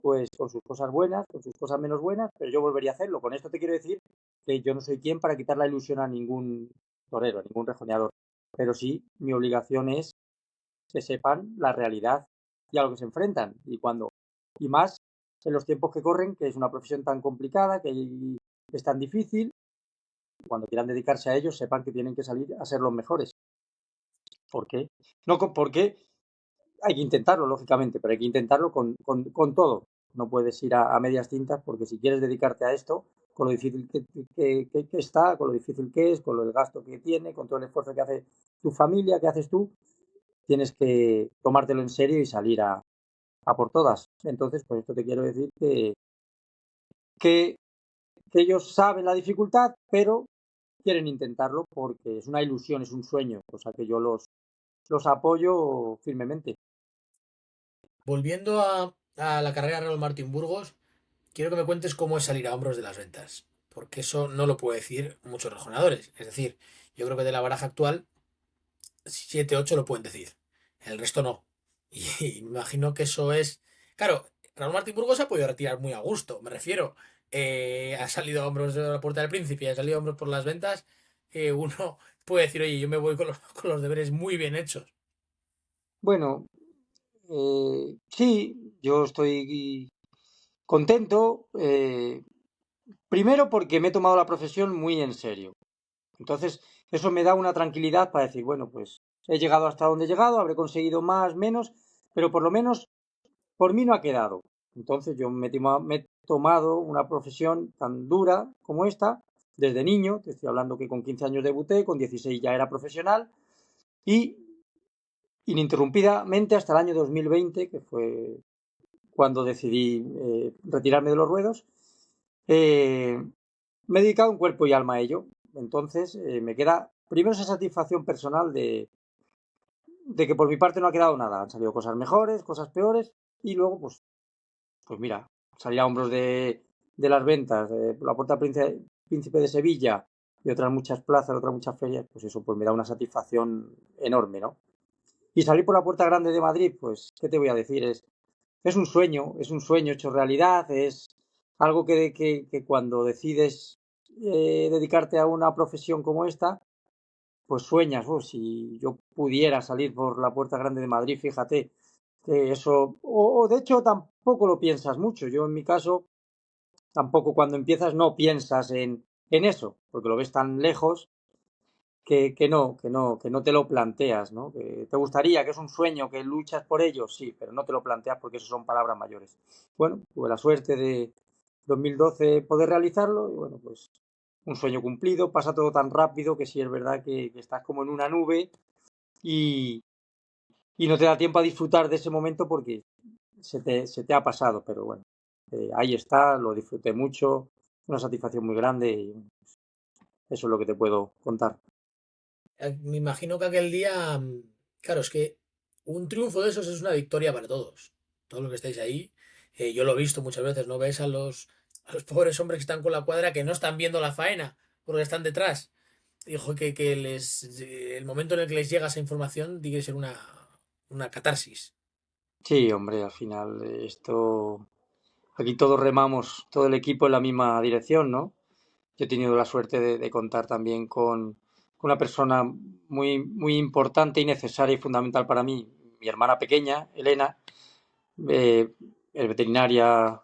pues con sus cosas buenas, con sus cosas menos buenas, pero yo volvería a hacerlo. Con esto te quiero decir que yo no soy quien para quitar la ilusión a ningún torero, a ningún rejoneador, pero sí mi obligación es que sepan la realidad y a lo que se enfrentan y más en los tiempos que corren, que es una profesión tan complicada, que es tan difícil, cuando quieran dedicarse a ellos sepan que tienen que salir a ser los mejores. ¿Por qué? No, porque hay que intentarlo, lógicamente, pero hay que intentarlo con todo. No puedes ir a medias tintas porque si quieres dedicarte a esto, con lo difícil que está, con lo difícil que es, con el gasto que tiene, con todo el esfuerzo que hace tu familia, que haces tú, tienes que tomártelo en serio y salir a por todas. Entonces, pues esto te quiero decir que, que ellos saben la dificultad, pero quieren intentarlo porque es una ilusión, es un sueño, cosa que yo los apoyo firmemente. Volviendo a la carrera Real Martín Burgos, quiero que me cuentes cómo es salir a hombros de las ventas, porque eso no lo puede decir muchos rejonadores. Es decir, yo creo que de la baraja actual, 7 8 lo pueden decir, el resto no. Y me imagino que eso es. Claro, Raúl Martín Burgos se ha podido retirar muy a gusto, me refiero. Ha salido a hombros de la Puerta del Príncipe, ha salido a hombros por las ventas. Uno puede decir, oye, yo me voy con los deberes muy bien hechos. Bueno, sí, yo estoy contento. Primero porque me he tomado la profesión muy en serio. Entonces, eso me da una tranquilidad para decir, bueno, pues he llegado hasta donde he llegado, habré conseguido más, menos, pero por lo menos por mí no ha quedado. Entonces, me he tomado una profesión tan dura como esta desde niño. Te estoy hablando que con 15 años debuté, con 16 ya era profesional y ininterrumpidamente hasta el año 2020, que fue cuando decidí retirarme de los ruedos, eh, me he dedicado en cuerpo y alma a ello. Entonces, me queda primero esa satisfacción personal de que por mi parte no ha quedado nada. Han salido cosas mejores, cosas peores, y luego, pues mira, salir a hombros de las ventas, de la Puerta Príncipe de Sevilla y otras muchas plazas, otras muchas ferias, pues eso pues me da una satisfacción enorme, ¿no? Y salir por la Puerta Grande de Madrid, pues, ¿qué te voy a decir? Es un sueño hecho realidad, es algo que cuando decides dedicarte a una profesión como esta, pues sueñas, oh, si yo pudiera salir por la Puerta Grande de Madrid, fíjate, que eso, o de hecho tampoco lo piensas mucho. Yo en mi caso, tampoco cuando empiezas no piensas en eso, porque lo ves tan lejos que no te lo planteas, ¿no? Que te gustaría, que es un sueño, que luchas por ello, sí, pero no te lo planteas porque eso son palabras mayores. Bueno, tuve la suerte de 2012 poder realizarlo y bueno, pues un sueño cumplido, pasa todo tan rápido que sí es verdad que estás como en una nube y, y no te da tiempo a disfrutar de ese momento porque se te ha pasado, pero bueno, ahí está, lo disfruté mucho, una satisfacción muy grande y eso es lo que te puedo contar. Me imagino que aquel día, claro, es que un triunfo de esos es una victoria para todos. Todos los que estáis ahí, yo lo he visto muchas veces, ¿no? Ves a los pobres hombres que están con la cuadra que no están viendo la faena porque están detrás. Dijo que el momento en el que les llega esa información tiene que ser una catarsis. Sí, hombre, al final esto, aquí todos remamos, todo el equipo en la misma dirección, ¿no? Yo he tenido la suerte de contar también con una persona muy importante y necesaria y fundamental para mí, mi hermana pequeña, Elena, eh, es veterinaria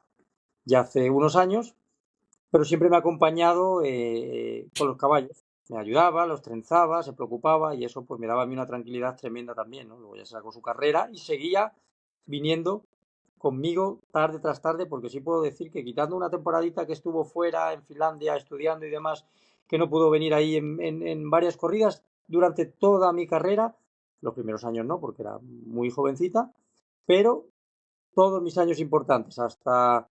ya hace unos años, pero siempre me ha acompañado con los caballos. Me ayudaba, los trenzaba, se preocupaba y eso pues me daba a mí una tranquilidad tremenda también, ¿no? Luego ya sacó su carrera y seguía viniendo conmigo tarde tras tarde, porque sí puedo decir que quitando una temporadita que estuvo fuera en Finlandia estudiando y demás, que no pudo venir ahí en varias corridas durante toda mi carrera, los primeros años no, porque era muy jovencita, pero todos mis años importantes, hasta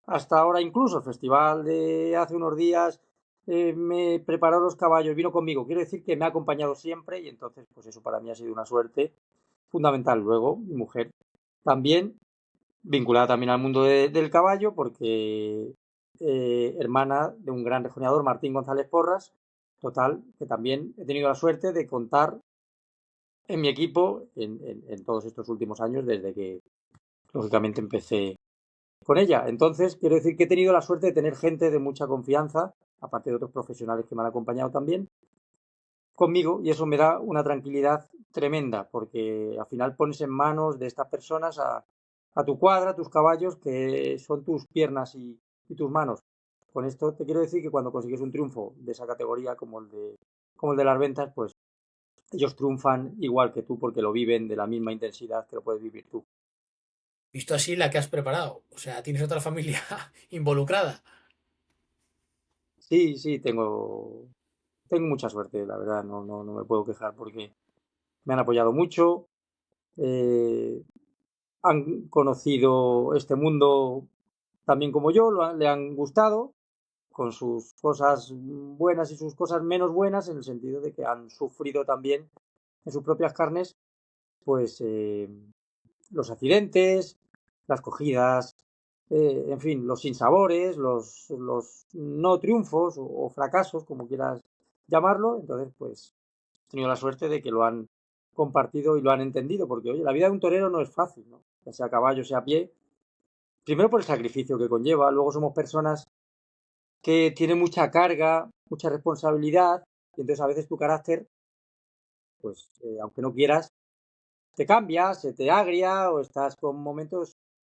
hasta ahora incluso el festival de hace unos días me preparó los caballos, vino conmigo. Quiero decir que me ha acompañado siempre y entonces, pues eso para mí ha sido una suerte fundamental. Luego, mi mujer también, vinculada también al mundo del caballo, porque hermana de un gran rejoneador, Martín González Porras, total, que también he tenido la suerte de contar en mi equipo en todos estos últimos años, desde que lógicamente empecé con ella. Entonces, quiero decir que he tenido la suerte de tener gente de mucha confianza, aparte de otros profesionales que me han acompañado también, conmigo, y eso me da una tranquilidad tremenda, porque al final pones en manos de estas personas a tu cuadra, a tus caballos, que son tus piernas y tus manos. Con esto te quiero decir que cuando consigues un triunfo de esa categoría como el de las ventas, pues ellos triunfan igual que tú porque lo viven de la misma intensidad que lo puedes vivir tú. Visto así, la que has preparado. O sea, tienes otra familia involucrada. Sí, sí, tengo mucha suerte, la verdad, no me puedo quejar porque me han apoyado mucho, eh, han conocido este mundo también como yo, le han gustado, con sus cosas buenas y sus cosas menos buenas, en el sentido de que han sufrido también en sus propias carnes, pues los accidentes, las cogidas, en fin, los sinsabores, los no triunfos o fracasos, como quieras llamarlo. Entonces, pues he tenido la suerte de que lo han compartido y lo han entendido, porque oye, la vida de un torero no es fácil, ¿no? Ya sea a caballo, sea a pie. Primero por el sacrificio que conlleva, luego somos personas que tienen mucha carga, mucha responsabilidad, y entonces a veces tu carácter, pues aunque no quieras, te cambia, se te agria o estás con momentos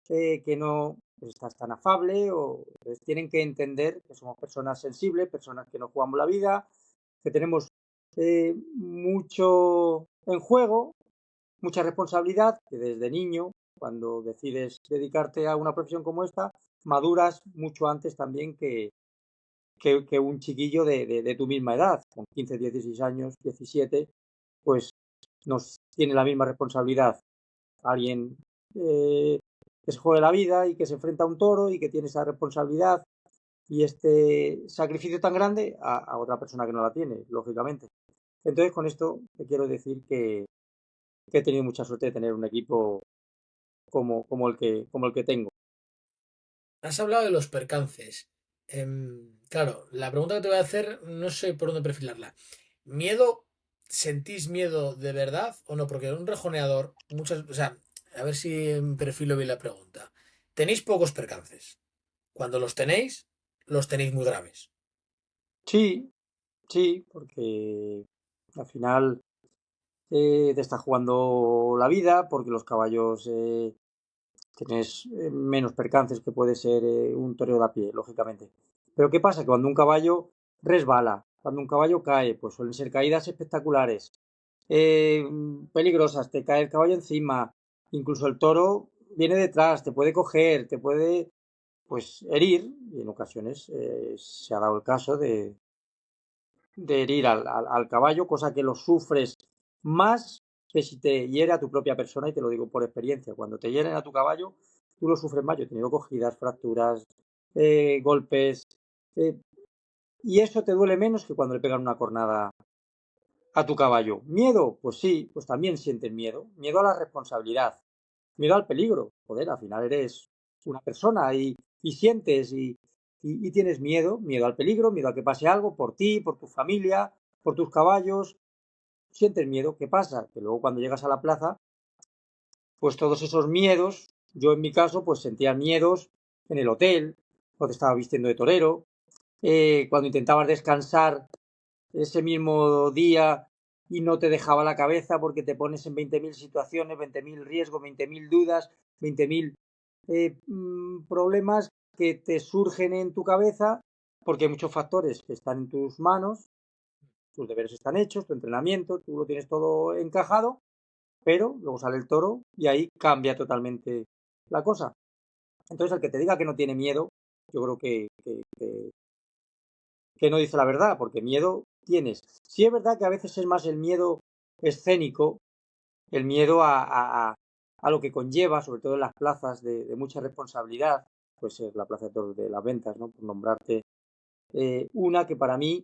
que no pues, estás tan afable o entonces tienen que entender que somos personas sensibles, personas que no jugamos la vida, que tenemos mucho en juego, mucha responsabilidad, que desde niño, cuando decides dedicarte a una profesión como esta, maduras mucho antes también que un chiquillo de tu misma edad, con 15, 16 años, 17, pues nos tiene la misma responsabilidad alguien que se juegue la vida y que se enfrenta a un toro y que tiene esa responsabilidad y este sacrificio tan grande a otra persona que no la tiene, lógicamente. Entonces, con esto te quiero decir que he tenido mucha suerte de tener un equipo como el que tengo. Has hablado de los percances. Claro, la pregunta que te voy a hacer no sé por dónde perfilarla. ¿Miedo? ¿Sentís miedo de verdad o no? Porque un rejoneador, muchas, o sea, a ver si perfilo bien la pregunta. Tenéis pocos percances. Cuando los tenéis muy graves. Sí, sí, porque al final te está jugando la vida, porque los caballos tienes menos percances que puede ser un toreo de a pie, lógicamente. Pero ¿qué pasa? Que cuando un caballo resbala, cuando un caballo cae, pues suelen ser caídas espectaculares, peligrosas, te cae el caballo encima, incluso el toro viene detrás, te puede coger, te puede pues herir, y en ocasiones se ha dado el caso de herir al caballo, cosa que lo sufres más que si te hiere a tu propia persona, y te lo digo por experiencia. Cuando te hieren a tu caballo, tú lo sufres más. Yo he tenido cogidas, fracturas, golpes, eh, y eso te duele menos que cuando le pegan una cornada a tu caballo. ¿Miedo? Pues sí, pues también sientes miedo. Miedo a la responsabilidad, miedo al peligro. Joder, al final eres una persona y sientes y tienes miedo, miedo al peligro, miedo a que pase algo por ti, por tu familia, por tus caballos. Sientes miedo. ¿Qué pasa? Que luego cuando llegas a la plaza, pues todos esos miedos, yo en mi caso, pues sentía miedos en el hotel, cuando estaba vistiendo de torero, cuando intentabas descansar ese mismo día y no te dejaba la cabeza porque te pones en 20.000 situaciones, 20.000 riesgos, 20.000 dudas, 20.000 problemas que te surgen en tu cabeza porque hay muchos factores que están en tus manos, tus deberes están hechos, tu entrenamiento, tú lo tienes todo encajado, pero luego sale el toro y ahí cambia totalmente la cosa. Entonces, el que te diga que no tiene miedo, yo creo que no dice la verdad, porque miedo tienes. Sí es verdad que a veces es más el miedo escénico, el miedo a lo que conlleva, sobre todo en las plazas de mucha responsabilidad, puede ser la Plaza de Toros de las Ventas, ¿no? Por nombrarte una que para mí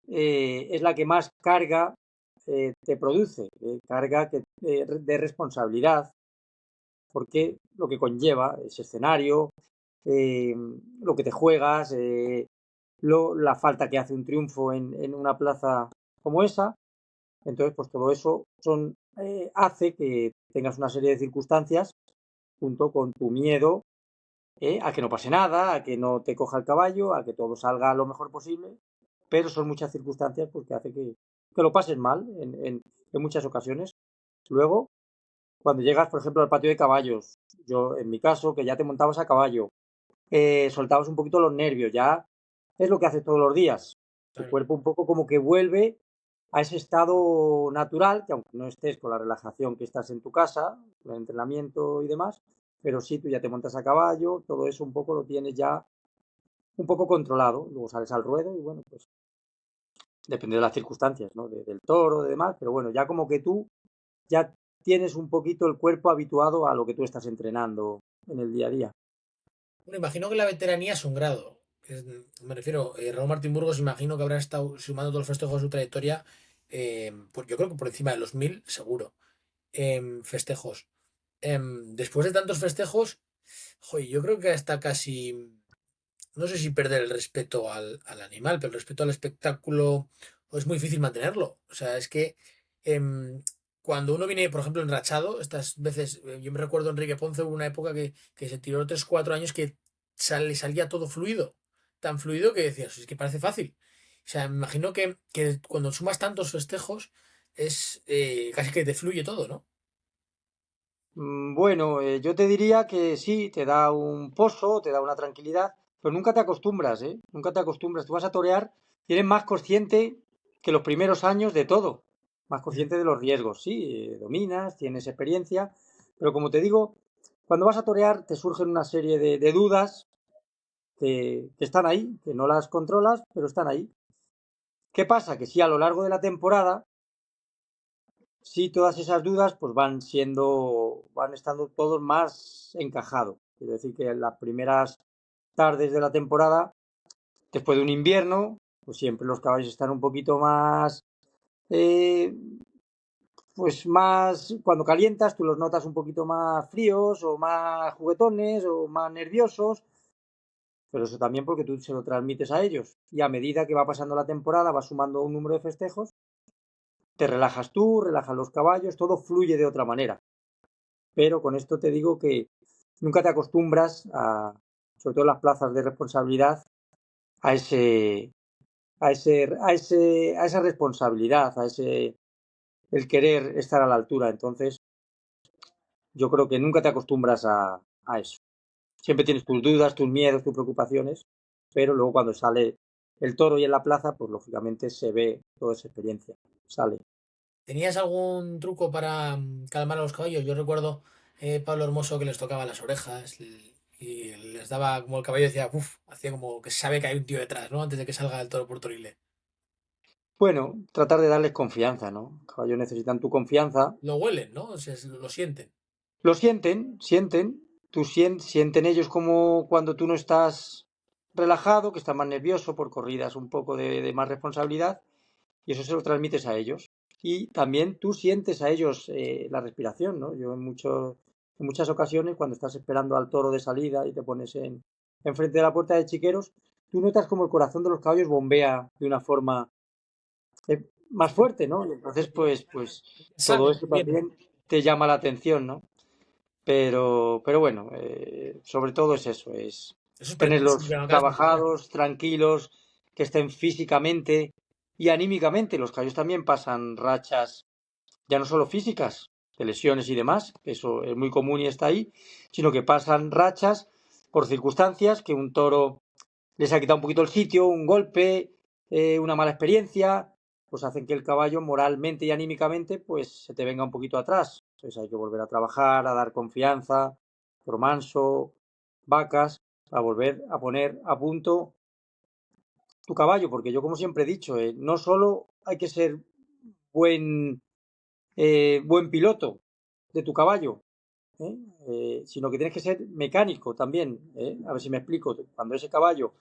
es la que más carga te produce, carga de responsabilidad, porque lo que conlleva ese escenario, eh, lo que te juegas, la falta que hace un triunfo en una plaza como esa. Entonces, pues todo eso hace que tengas una serie de circunstancias junto con tu miedo a que no pase nada, a que no te coja el caballo, a que todo salga lo mejor posible, pero son muchas circunstancias pues, que hace que lo pases mal en muchas ocasiones. Luego, cuando llegas, por ejemplo, al patio de caballos, yo en mi caso, que ya te montabas a caballo, soltabas un poquito los nervios, ya es lo que haces todos los días. Tu Claro. cuerpo un poco como que vuelve a ese estado natural, que aunque no estés con la relajación que estás en tu casa, el entrenamiento y demás, pero sí, tú ya te montas a caballo, todo eso un poco lo tienes ya un poco controlado, luego sales al ruedo y bueno, pues depende de las circunstancias, ¿no? Del toro, de demás, pero bueno, ya como que tú ya tienes un poquito el cuerpo habituado a lo que tú estás entrenando en el día a día. Bueno, imagino que la veteranía es un grado. Me refiero, Raúl Martín Burgos, imagino que habrá estado sumando todos los festejos de su trayectoria, yo creo que por encima de los 1000, seguro, festejos. Después de tantos festejos, joder, yo creo que hasta casi, no sé si perder el respeto al animal, pero el respeto al espectáculo es muy difícil mantenerlo. O sea, es que em, cuando uno viene, por ejemplo, enrachado, estas veces, yo me recuerdo Enrique Ponce, hubo una época que se tiró 3 4 años que salía todo fluido, tan fluido que decías, es que parece fácil. O sea, me imagino que cuando sumas tantos festejos es casi que te fluye todo, ¿no? Bueno, yo te diría que sí, te da un pozo, te da una tranquilidad, pero nunca te acostumbras, ¿eh? Nunca te acostumbras. Tú vas a torear y eres más consciente que los primeros años de todo, más Mm. consciente de los riesgos, sí, dominas, tienes experiencia, pero como te digo, cuando vas a torear te surgen una serie de dudas que están ahí, que no las controlas, pero están ahí. ¿Qué pasa? Que si a lo largo de la temporada sí, todas esas dudas pues van estando todos más encajados. Quiero decir que en las primeras tardes de la temporada, después de un invierno, pues siempre los caballos están un poquito más, eh, pues más, cuando calientas tú los notas un poquito más fríos o más juguetones o más nerviosos, pero eso también porque tú se lo transmites a ellos. Y a medida que va pasando la temporada, vas sumando un número de festejos, te relajas tú, relajas los caballos, todo fluye de otra manera. Pero con esto te digo que nunca te acostumbras sobre todo en las plazas de responsabilidad, a ese, a esa responsabilidad, el querer estar a la altura. Entonces, yo creo que nunca te acostumbras a eso. Siempre tienes tus dudas, tus miedos, tus preocupaciones, pero luego cuando sale el toro y en la plaza, pues lógicamente se ve toda esa experiencia. Sale. ¿Tenías algún truco para calmar a los caballos? Yo recuerdo Pablo Hermoso que les tocaba las orejas y les daba como el caballo decía, uff, hacía como que sabe que hay un tío detrás, ¿no? Antes de que salga el toro por Torile. Bueno, tratar de darles confianza, ¿no? Los caballos necesitan tu confianza. Lo huelen, ¿no? O sea, lo sienten. Lo sienten, sienten ellos como cuando tú no estás relajado, que estás más nervioso por corridas un poco de más responsabilidad, y eso se lo transmites a ellos. Y también tú sientes a ellos la respiración, ¿no? Yo en muchas ocasiones, cuando estás esperando al toro de salida y te pones enfrente de la puerta de chiqueros, tú notas como el corazón de los caballos bombea de una forma más fuerte, ¿no? Y entonces, pues todo Saben eso bien. también te llama la atención, ¿no? Pero bueno, sobre todo es eso, es Eso es precioso, que tenerlos me acabas de enseñar. trabajados, tranquilos, que estén físicamente y anímicamente. Los caballos también pasan rachas, ya no solo físicas, de lesiones y demás, que eso es muy común y está ahí, sino que pasan rachas por circunstancias que un toro les ha quitado un poquito el sitio, un golpe, una mala experiencia, pues hacen que el caballo moralmente y anímicamente pues se te venga un poquito atrás. Entonces hay que volver a trabajar, a dar confianza, por manso, vacas, a volver a poner a punto tu caballo, porque yo como siempre he dicho, no solo hay que ser buen piloto de tu caballo, ¿eh? Sino que tienes que ser mecánico también, ¿eh? A ver si me explico. Cuando ese caballo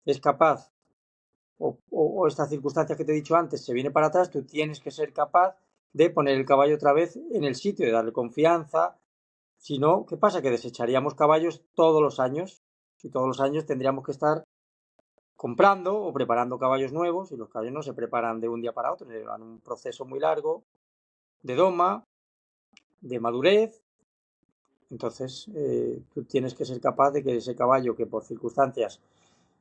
es capaz, o estas circunstancias que te he dicho antes, se viene para atrás, tú tienes que ser capaz de poner el caballo otra vez en el sitio, de darle confianza. Si no, ¿qué pasa? Que desecharíamos caballos todos los años y todos los años tendríamos que estar comprando o preparando caballos nuevos y los caballos no se preparan de un día para otro, llevan un proceso muy largo de doma, de madurez. Entonces, tú tienes que ser capaz de que ese caballo que por circunstancias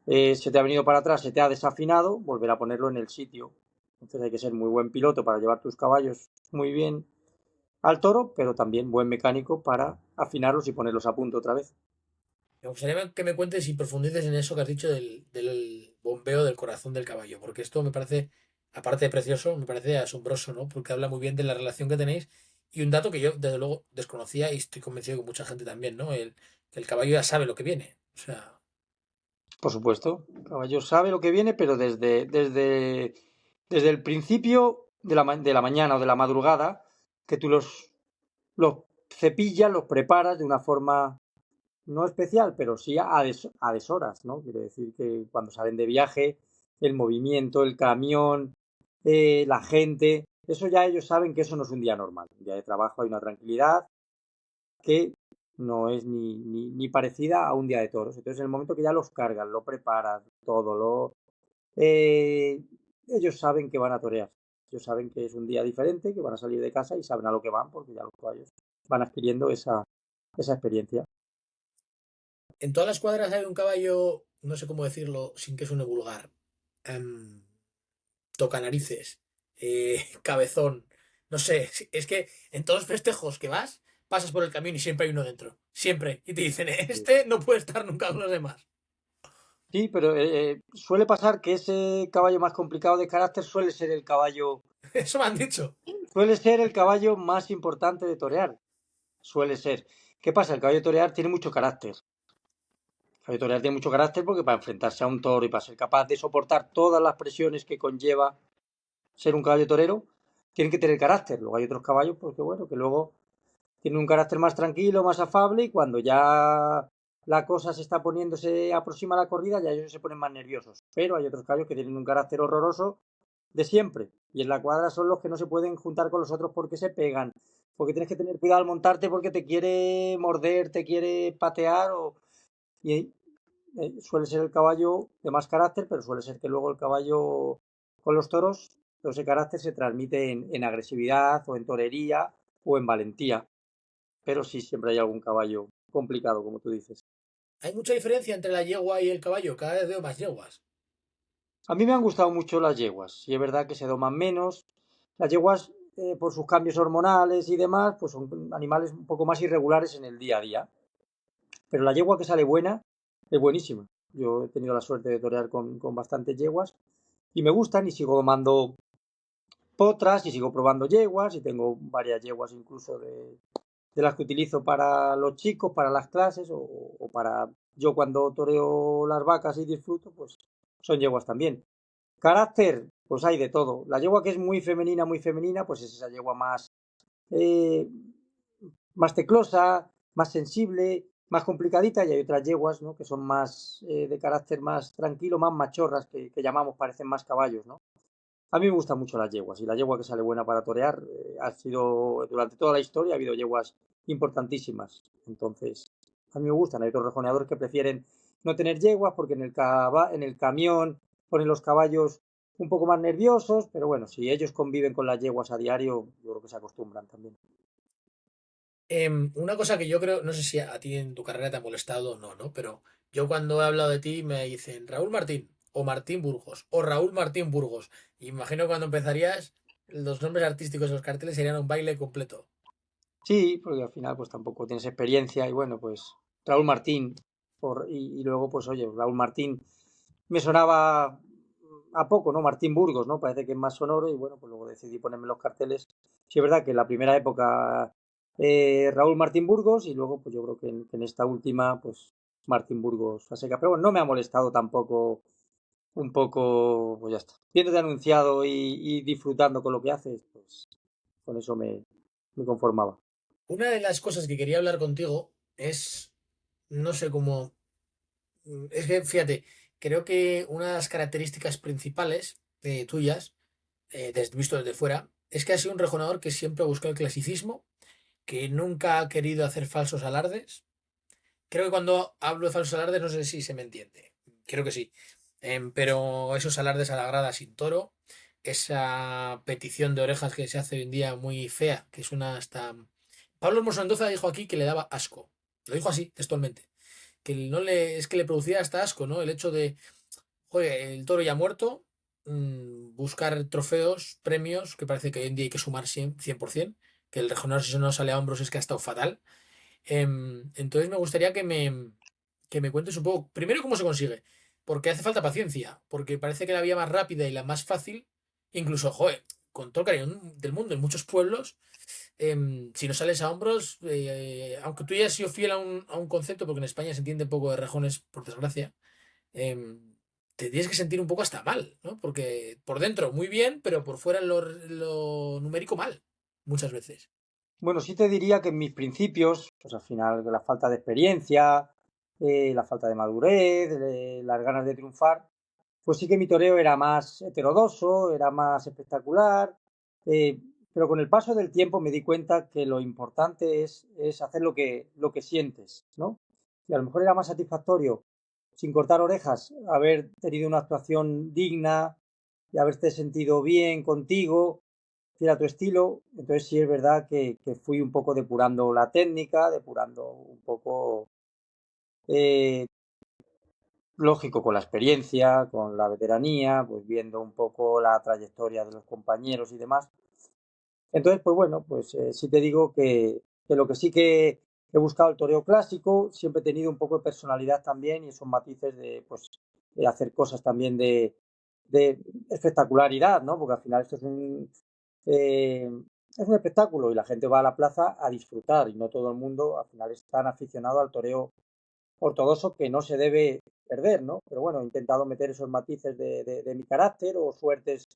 se te ha venido para atrás, se te ha desafinado, volver a ponerlo en el sitio. Entonces hay que ser muy buen piloto para llevar tus caballos muy bien al toro, pero también buen mecánico para afinarlos y ponerlos a punto otra vez. Me gustaría que me cuentes y profundices en eso que has dicho del bombeo del corazón del caballo, porque esto me parece, aparte de precioso, me parece asombroso, ¿no? Porque habla muy bien de la relación que tenéis y un dato que yo, desde luego, desconocía y estoy convencido que mucha gente también, ¿no? Que el caballo ya sabe lo que viene. O sea, Por supuesto, el caballo sabe lo que viene, pero desde el principio de la mañana o de la madrugada, que tú los cepillas, los preparas de una forma no especial, pero sí a deshoras, ¿no? Quiere decir que cuando salen de viaje, el movimiento, el camión, la gente, eso ya ellos saben que eso no es un día normal. Un día de trabajo hay una tranquilidad que no es ni parecida a un día de toros. Entonces, en el momento que ya los cargan, lo preparan, todo, eh, ellos saben que van a torear. Ellos saben que es un día diferente, que van a salir de casa y saben a lo que van, porque ya los caballos van adquiriendo esa experiencia. en todas las cuadras hay un caballo, no sé cómo decirlo sin que suene vulgar. em, Tocanarices, cabezón, no sé, es que en todos los festejos que vas, pasas por el camión y siempre hay uno dentro, siempre, y te dicen, este no puede estar nunca con los demás. Sí, pero suele pasar que ese caballo más complicado de carácter Eso me han dicho. suele ser el caballo más importante de torear. Suele ser. ¿Qué pasa? El caballo de torear tiene mucho carácter. El caballo de torear tiene mucho carácter porque para enfrentarse a un toro y para ser capaz de soportar todas las presiones que conlleva ser un caballo torero, tienen que tener carácter. Luego hay otros caballos, pues que bueno, que luego tienen un carácter más tranquilo, más afable y cuando ya la cosa se está poniendo, se aproxima a la corrida, ya ellos se ponen más nerviosos. Pero hay otros caballos que tienen un carácter horroroso de siempre. Y en la cuadra son los que no se pueden juntar con los otros porque se pegan. Porque tienes que tener cuidado al montarte porque te quiere morder, te quiere patear. Y suele ser el caballo de más carácter, pero suele ser que luego el caballo con los toros, todo ese carácter se transmite en agresividad o en torería o en valentía. Pero sí, siempre hay algún caballo complicado, como tú dices. Hay mucha diferencia entre la yegua y el caballo, cada vez veo más yeguas. A mí me han gustado mucho las yeguas. Y es verdad que se doman menos. Las yeguas, por sus cambios hormonales y demás, pues son animales un poco más irregulares en el día a día. Pero la yegua que sale buena es buenísima. Yo he tenido la suerte de torear con bastantes yeguas y me gustan y sigo domando potras y sigo probando yeguas y tengo varias yeguas incluso de las que utilizo para los chicos, para las clases o para yo cuando toreo las vacas y disfruto, pues son yeguas también. Carácter, pues hay de todo. La yegua que es muy femenina, pues es esa yegua eh, más teclosa, más sensible, más complicadita, y hay otras yeguas, ¿no? Que son más de carácter más tranquilo, más machorras, que llamamos, parecen más caballos, ¿no? A mí me gustan mucho las yeguas, y la yegua que sale buena para torear ha sido, durante toda la historia, ha habido yeguas importantísimas. Entonces, a mí me gustan. Hay otros rejoneadores que prefieren no tener yeguas porque en el camión ponen los caballos un poco más nerviosos, pero bueno, si ellos conviven con las yeguas a diario, yo creo que se acostumbran también. Una cosa que yo creo, no sé si a ti en tu carrera te ha molestado o no, ¿no? Pero yo cuando he hablado de ti me dicen Raúl Martín o Martín Burgos o Raúl Martín Burgos. Y imagino cuando empezarías, los nombres artísticos de los carteles serían un baile completo. Sí, porque al final pues tampoco tienes experiencia y bueno, pues Raúl Martín y luego pues oye, Raúl Martín me sonaba a poco, ¿no? Martín Burgos, ¿no? Parece que es más sonoro y bueno, pues luego decidí ponerme los carteles. Sí, es verdad que en la primera época Raúl Martín Burgos y luego pues yo creo que en esta última pues Martín Burgos a seca. Pero bueno, no me ha molestado tampoco un poco, pues ya está. Viéndote anunciado y disfrutando con lo que haces, pues con eso me conformaba. Una de las cosas que quería hablar contigo es, no sé cómo, es que fíjate, creo que una de las características principales tuyas, visto desde fuera, es que has sido un rejonador que siempre ha buscado el clasicismo, que nunca ha querido hacer falsos alardes. Creo que cuando hablo de falsos alardes no sé si se me entiende. Creo que sí. Pero esos alardes a la grada sin toro, esa petición de orejas que se hace hoy en día muy fea, que es una hasta... Pablo Hermoso Mendoza dijo aquí que le daba asco. Lo dijo así, textualmente. Que no le, es que le producía hasta asco, ¿no? El hecho de, joder, el toro ya muerto, buscar trofeos, premios, que parece que hoy en día hay que sumar 100%, que el rejonar si eso no sale a hombros es que ha estado fatal. Entonces me gustaría que me cuentes un poco, primero cómo se consigue, porque hace falta paciencia, porque parece que la vía más rápida y la más fácil, incluso, joder, con todo el cariño del mundo, en muchos pueblos, si no sales a hombros, aunque tú ya has sido fiel a un concepto, porque en España se entiende poco de rejones, por desgracia, te tienes que sentir un poco hasta mal, ¿no? Porque por dentro muy bien, pero por fuera lo numérico mal, muchas veces. Bueno, sí te diría que en mis principios, pues al final la falta de experiencia, la falta de madurez, las ganas de triunfar, pues sí que mi toreo era más heterodoxo, era más espectacular, eh, pero con el paso del tiempo me di cuenta que lo importante es hacer lo que sientes, ¿no? Y a lo mejor era más satisfactorio, sin cortar orejas, haber tenido una actuación digna y haberte sentido bien contigo, fiel a tu estilo. Entonces sí es verdad que fui un poco depurando la técnica, depurando un poco, eh, lógico, con la experiencia, con la veteranía, pues viendo un poco la trayectoria de los compañeros y demás. Entonces, pues bueno, pues sí te digo que lo que sí que he buscado el toreo clásico, siempre he tenido un poco de personalidad también y esos matices de, pues, de hacer cosas también de espectacularidad, ¿no? Porque al final esto eh, es un espectáculo y la gente va a la plaza a disfrutar y no todo el mundo al final es tan aficionado al toreo ortodoxo que no se debe perder, ¿no? Pero bueno, he intentado meter esos matices de mi carácter o suertes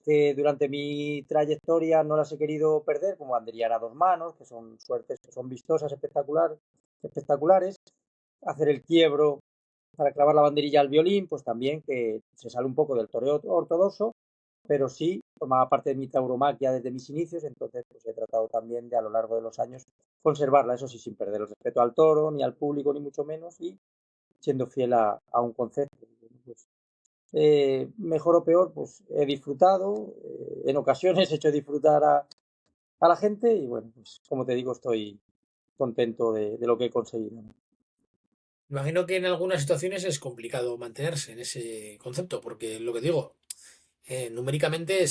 que durante mi trayectoria no las he querido perder, como banderillar a dos manos, que son suertes que son vistosas, espectaculares. Hacer el quiebro para clavar la banderilla al violín, pues también que se sale un poco del toreo ortodoxo, pero sí formaba parte de mi tauromaquia desde mis inicios, entonces pues he tratado también de a lo largo de los años conservarla, eso sí, sin perder el respeto al toro, ni al público, ni mucho menos, y siendo fiel a un concepto. Pues, mejor o peor, pues he disfrutado, en ocasiones he hecho disfrutar a la gente y bueno, pues como te digo, estoy contento de lo que he conseguido, ¿no? Imagino que en algunas situaciones es complicado mantenerse en ese concepto, porque lo que digo, numéricamente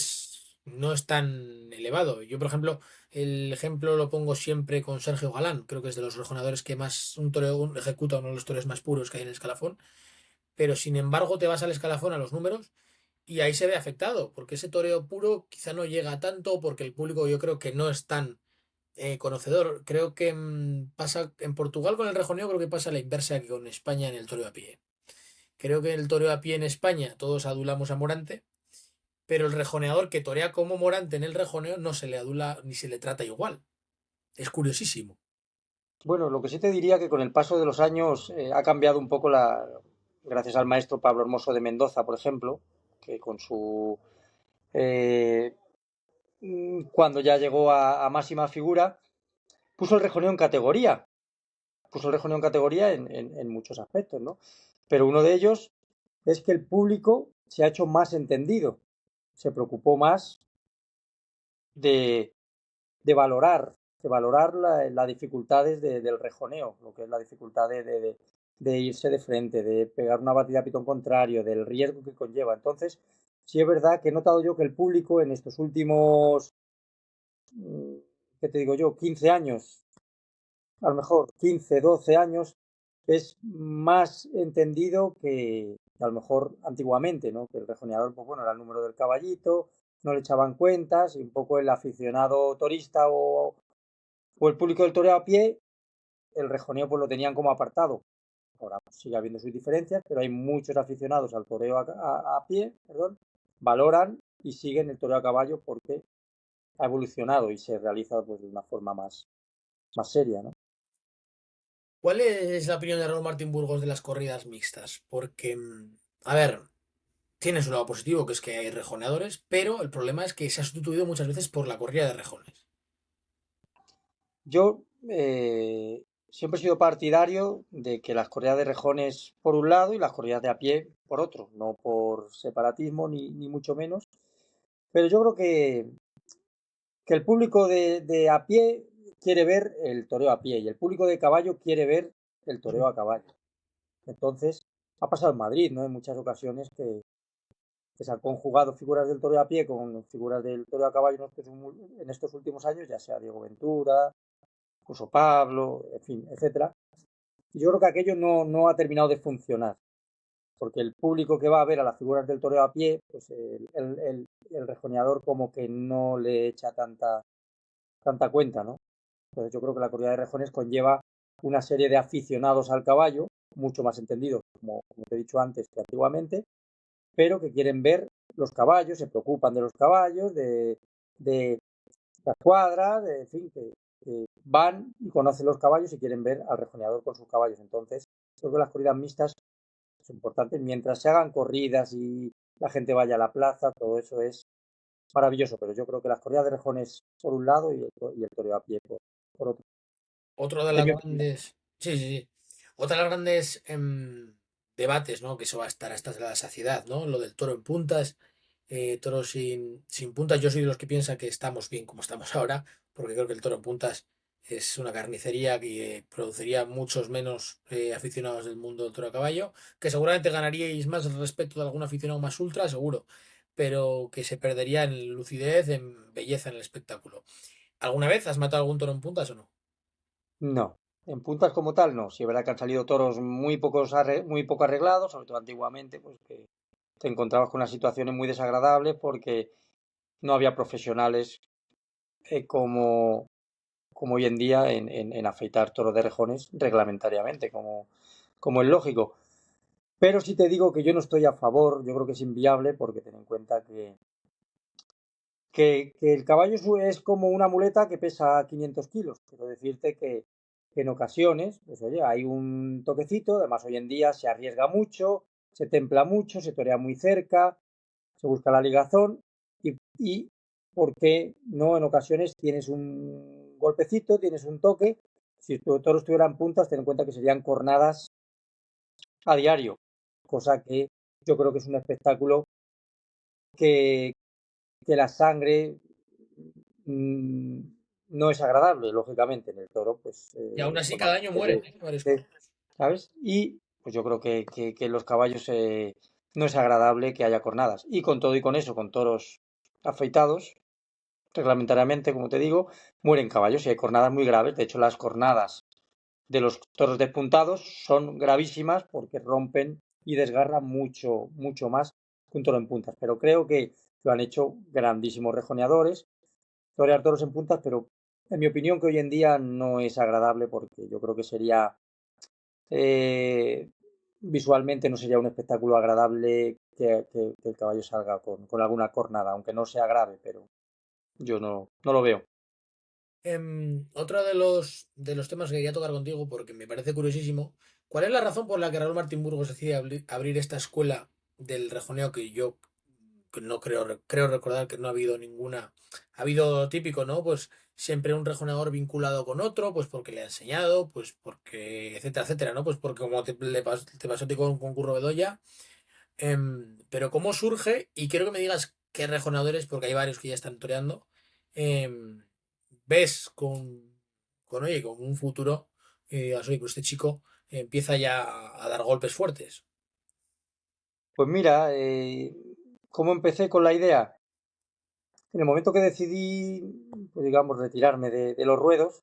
no es tan elevado. Yo, por ejemplo, el ejemplo lo pongo siempre con Sergio Galán, creo que es de los rejonadores que más un toreo ejecuta, uno de los toreros más puros que hay en el escalafón, pero sin embargo te vas al escalafón a los números y ahí se ve afectado, porque ese toreo puro quizá no llega tanto, porque el público yo creo que no es tan conocedor. Creo que pasa en Portugal con el rejoneo, creo que pasa la inversa que con España en el toreo a pie. Creo que en el toreo a pie en España todos adulamos a Morante, pero el rejoneador que torea como Morante en el rejoneo no se le adula ni se le trata igual. Es curiosísimo. Bueno, lo que sí te diría que con el paso de los años ha cambiado un poco gracias al maestro Pablo Hermoso de Mendoza, por ejemplo, que con su eh, cuando ya llegó a máxima figura, puso el rejoneo en categoría, puso el rejoneo en categoría en muchos aspectos, ¿no? Pero uno de ellos es que el público se ha hecho más entendido, se preocupó más de, de valorar, de valorar las dificultades del rejoneo, lo que es la dificultad de irse de frente, de pegar una batida a pitón contrario, del riesgo que conlleva. Entonces, sí es verdad que he notado yo que el público en estos últimos, ¿qué te digo yo?, 15 años, a lo mejor 15, 12 años, es más entendido que a lo mejor antiguamente, ¿no? Que el rejoneador, pues bueno, era el número del caballito, no le echaban cuentas y un poco el aficionado torista o el público del toreo a pie, el rejoneo pues lo tenían como apartado. Ahora pues, sigue habiendo sus diferencias, pero hay muchos aficionados al toreo a pie, perdón, valoran y siguen el toreo a caballo porque ha evolucionado y se realiza pues de una forma más seria, ¿no? ¿Cuál es la opinión de Raúl Martín Burgos de las corridas mixtas? Porque, a ver, tiene su lado positivo, que es que hay rejoneadores, pero el problema es que se ha sustituido muchas veces por la corrida de rejones. Yo siempre he sido partidario de que las corridas de rejones por un lado y las corridas de a pie por otro, no por separatismo ni mucho menos, pero yo creo que el público de a pie quiere ver el toreo a pie y el público de caballo quiere ver el toreo a caballo. Entonces, ha pasado en Madrid, ¿no? En muchas ocasiones que se han conjugado figuras del toreo a pie con figuras del toreo a caballo en estos últimos años, ya sea Diego Ventura, Curso Pablo, en fin, etcétera. Y yo creo que aquello no ha terminado de funcionar, porque el público que va a ver a las figuras del toreo a pie, pues el rejoneador como que no le echa tanta cuenta, ¿no? Entonces yo creo que la corrida de rejones conlleva una serie de aficionados al caballo, mucho más entendidos, como te he dicho antes, que antiguamente, pero que quieren ver los caballos, se preocupan de los caballos, de las cuadras, en fin, que van y conocen los caballos y quieren ver al rejoneador con sus caballos. Entonces, creo que las corridas mixtas son importantes. Mientras se hagan corridas y la gente vaya a la plaza, todo eso es maravilloso, pero yo creo que las corridas de rejones por un lado y el toreo a pie por otro. Otro de En las mi opinión. grandes. Sí, sí, sí. Otra de las grandes debates, ¿no? Que eso va a estar hasta la saciedad, ¿no? Lo del toro en puntas, toro sin puntas. Yo soy de los que piensa que estamos bien como estamos ahora, porque creo que el toro en puntas es una carnicería que produciría muchos menos aficionados del mundo del toro a caballo, que seguramente ganaríais más respeto de algún aficionado más ultra, seguro, pero que se perdería en lucidez, en belleza en el espectáculo. ¿Alguna vez has matado algún toro en puntas o no? No, en puntas como tal no. Sí es verdad que han salido toros muy poco arreglados, sobre todo antiguamente, pues que te encontrabas con unas situaciones muy desagradables porque no había profesionales como hoy en día en afeitar toros de rejones reglamentariamente, como es lógico. Pero sí te digo que yo no estoy a favor, yo creo que es inviable porque ten en cuenta que el caballo es como una muleta que pesa 500 kilos. Quiero decirte que en ocasiones, pues oye, hay un toquecito, además hoy en día se arriesga mucho, se templa mucho, se torea muy cerca, se busca la ligazón y ¿por qué no en ocasiones tienes un golpecito, tienes un toque? Si tu toro estuviera en puntas, ten en cuenta que serían cornadas a diario, cosa que yo creo que es un espectáculo que, que la sangre mm, no es agradable, lógicamente, en el toro, pues Y aún así por cada la año parte mueren, ¿eh? Varios de- corredores. ¿sabes? Y pues yo creo que los caballos no es agradable que haya cornadas. Y con todo y con eso, con toros afeitados, reglamentariamente, como te digo, mueren caballos y hay cornadas muy graves. De hecho, las cornadas de los toros despuntados son gravísimas porque rompen y desgarran mucho, mucho más que un toro en puntas. Pero creo que lo han hecho grandísimos rejoneadores, torear toros en puntas, pero en mi opinión que hoy en día no es agradable porque yo creo que sería eh, visualmente no sería un espectáculo agradable que el caballo salga con alguna cornada, aunque no sea grave, pero yo no lo veo. Otro de los temas que quería tocar contigo, porque me parece curiosísimo, ¿cuál es la razón por la que Raúl Martín Burgos decide abrir esta escuela del rejoneo que yo no creo recordar que no ha habido ninguna? Ha habido típico, ¿no? Pues siempre un rejoneador vinculado con otro, pues porque le ha enseñado, pues porque, etcétera, etcétera, ¿no? Pues porque como te pasó a ti con Curro Bedoya. Pero ¿cómo surge? Y quiero que me digas qué rejonadores, porque hay varios que ya están toreando, em, ves oye, con un futuro, digas, oye, pues este chico empieza ya a dar golpes fuertes. Pues mira, ¿cómo empecé con la idea? En el momento que decidí, pues digamos, retirarme de los ruedos,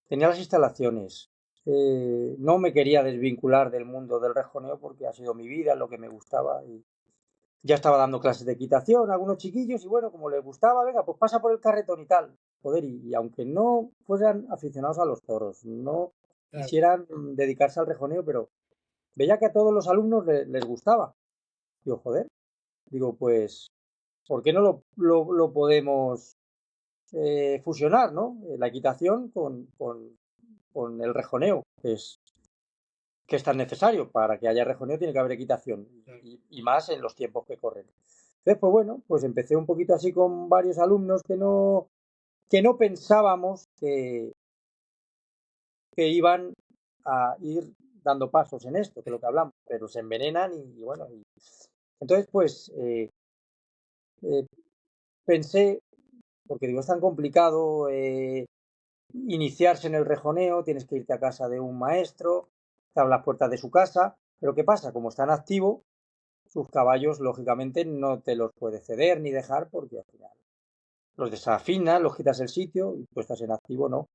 tenía las instalaciones. No me quería desvincular del mundo del rejoneo porque ha sido mi vida, lo que me gustaba. Y ya estaba dando clases de equitación a algunos chiquillos y bueno, como les gustaba, venga, pues pasa por el carretón y tal. Joder, y aunque no fueran aficionados a los toros, no Claro. quisieran dedicarse al rejoneo, pero veía que a todos los alumnos les gustaba. Digo, joder, digo, pues, ¿por qué no lo podemos fusionar, ¿no? La equitación con el rejoneo, que es tan necesario. Para que haya rejoneo tiene que haber equitación, y más en los tiempos que corren. Entonces, pues bueno, pues empecé un poquito así con varios alumnos que no pensábamos que iban a ir dando pasos en esto, que es lo que hablamos, pero se envenenan y bueno. Entonces, pues eh, pensé, porque digo, es tan complicado iniciarse en el rejoneo, tienes que irte a casa de un maestro, te abre las puertas de su casa, pero ¿qué pasa? Como está en activo, sus caballos, lógicamente, no te los puede ceder ni dejar porque al final los desafinas, los quitas el sitio y tú estás en activo, ¿no?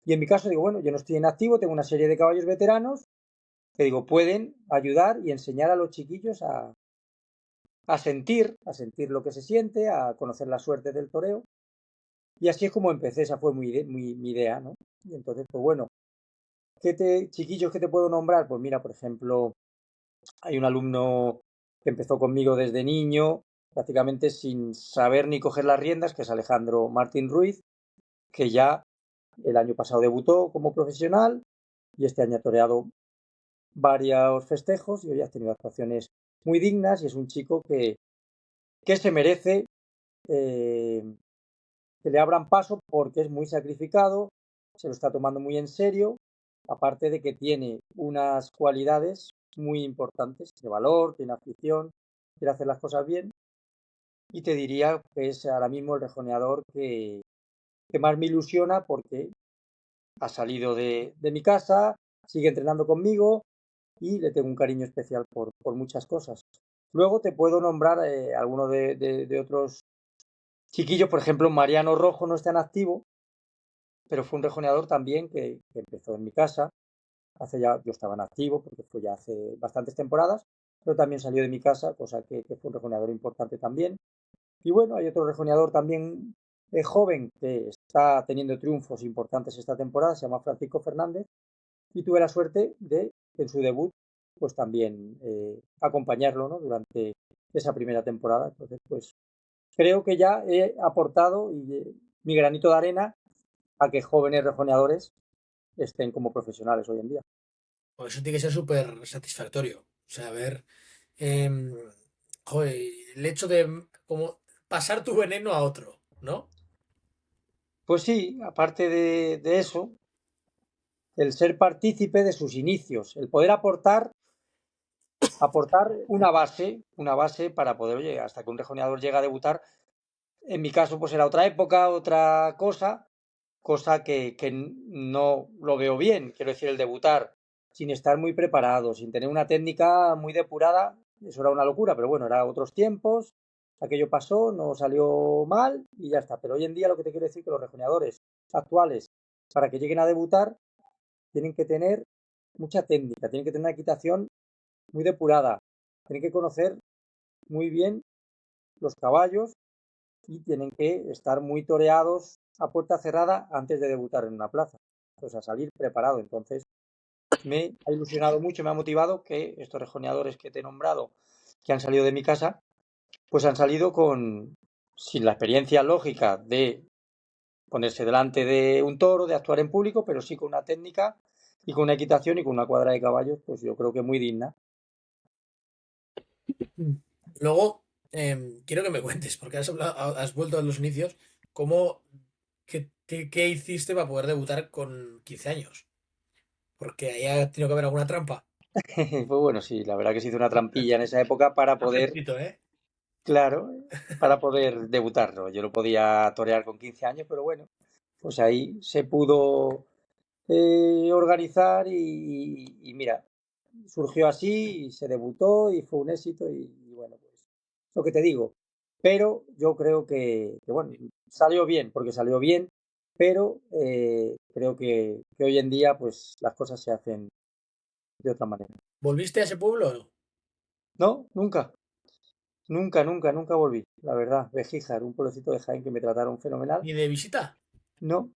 Y en mi caso digo, bueno, yo no estoy en activo, tengo una serie de caballos veteranos que digo, pueden ayudar y enseñar a los chiquillos a sentir lo que se siente, a conocer la suerte del toreo. Y así es como empecé, esa fue mi idea, ¿no? Y entonces, pues bueno, chiquillos que te puedo nombrar? Pues mira, por ejemplo, hay un alumno que empezó conmigo desde niño, prácticamente sin saber ni coger las riendas, que es Alejandro Martín Ruiz, que ya el año pasado debutó como profesional y este año ha toreado varios festejos y hoy ha tenido actuaciones muy dignas y es un chico que se merece eh, que le abran paso porque es muy sacrificado, se lo está tomando muy en serio, aparte de que tiene unas cualidades muy importantes de valor, tiene afición, quiere hacer las cosas bien y te diría que es ahora mismo el rejoneador que más me ilusiona porque ha salido de mi casa, sigue entrenando conmigo y le tengo un cariño especial por muchas cosas. Luego te puedo nombrar algunos de otros chiquillos, por ejemplo, Mariano Rojo no está en activo, pero fue un rejoneador también que empezó en mi casa. Yo estaba en activo porque fue ya hace bastantes temporadas, pero también salió de mi casa, cosa que fue un rejoneador importante también. Y bueno, hay otro rejoneador también joven que está teniendo triunfos importantes esta temporada, se llama Francisco Fernández, y tuve la suerte de, en su debut, pues también acompañarlo, ¿no? Durante esa primera temporada. Entonces, pues creo que ya he aportado mi granito de arena a que jóvenes rejoneadores estén como profesionales hoy en día. Pues eso tiene que ser súper satisfactorio. O sea, ver, em, joder, el hecho de como pasar tu veneno a otro, ¿no? Pues sí, aparte de eso, el ser partícipe de sus inicios, el poder aportar una base para poder, oye, hasta que un rejoneador llega a debutar. En mi caso, pues era otra época, otra cosa que no lo veo bien. Quiero decir, el debutar sin estar muy preparado, sin tener una técnica muy depurada, eso era una locura, pero bueno, era otros tiempos, aquello pasó, no salió mal y ya está. Pero hoy en día lo que te quiero decir es que los rejoneadores actuales, para que lleguen a debutar, tienen que tener mucha técnica, tienen que tener una equitación muy depurada, tienen que conocer muy bien los caballos y tienen que estar muy toreados a puerta cerrada antes de debutar en una plaza. O sea, salir preparado. Entonces, me ha ilusionado mucho, me ha motivado que estos rejoneadores que te he nombrado, que han salido de mi casa, pues han salido sin la experiencia lógica de ponerse delante de un toro, de actuar en público, pero sí con una técnica y con una equitación y con una cuadra de caballos, pues yo creo que muy digna. Mm. Luego, quiero que me cuentes, porque has vuelto a los inicios, ¿cómo, qué hiciste para poder debutar con 15 años? Porque ahí ha tenido que haber alguna trampa. Pues bueno, sí, la verdad que se hizo una trampilla en esa época para Está poder, fresquito, ¿eh? claro, para poder debutarlo. Yo no podía torear con 15 años, pero bueno, pues ahí se pudo organizar y mira, surgió así y se debutó y fue un éxito y bueno, pues lo que te digo. Pero yo creo bueno, salió bien, porque salió bien, pero creo que hoy en día pues las cosas se hacen de otra manera. ¿Volviste a ese pueblo? No, nunca, nunca volví, la verdad. Bejíjar, un pueblecito de Jaén que me trataron fenomenal. ¿Ni de visita? No, O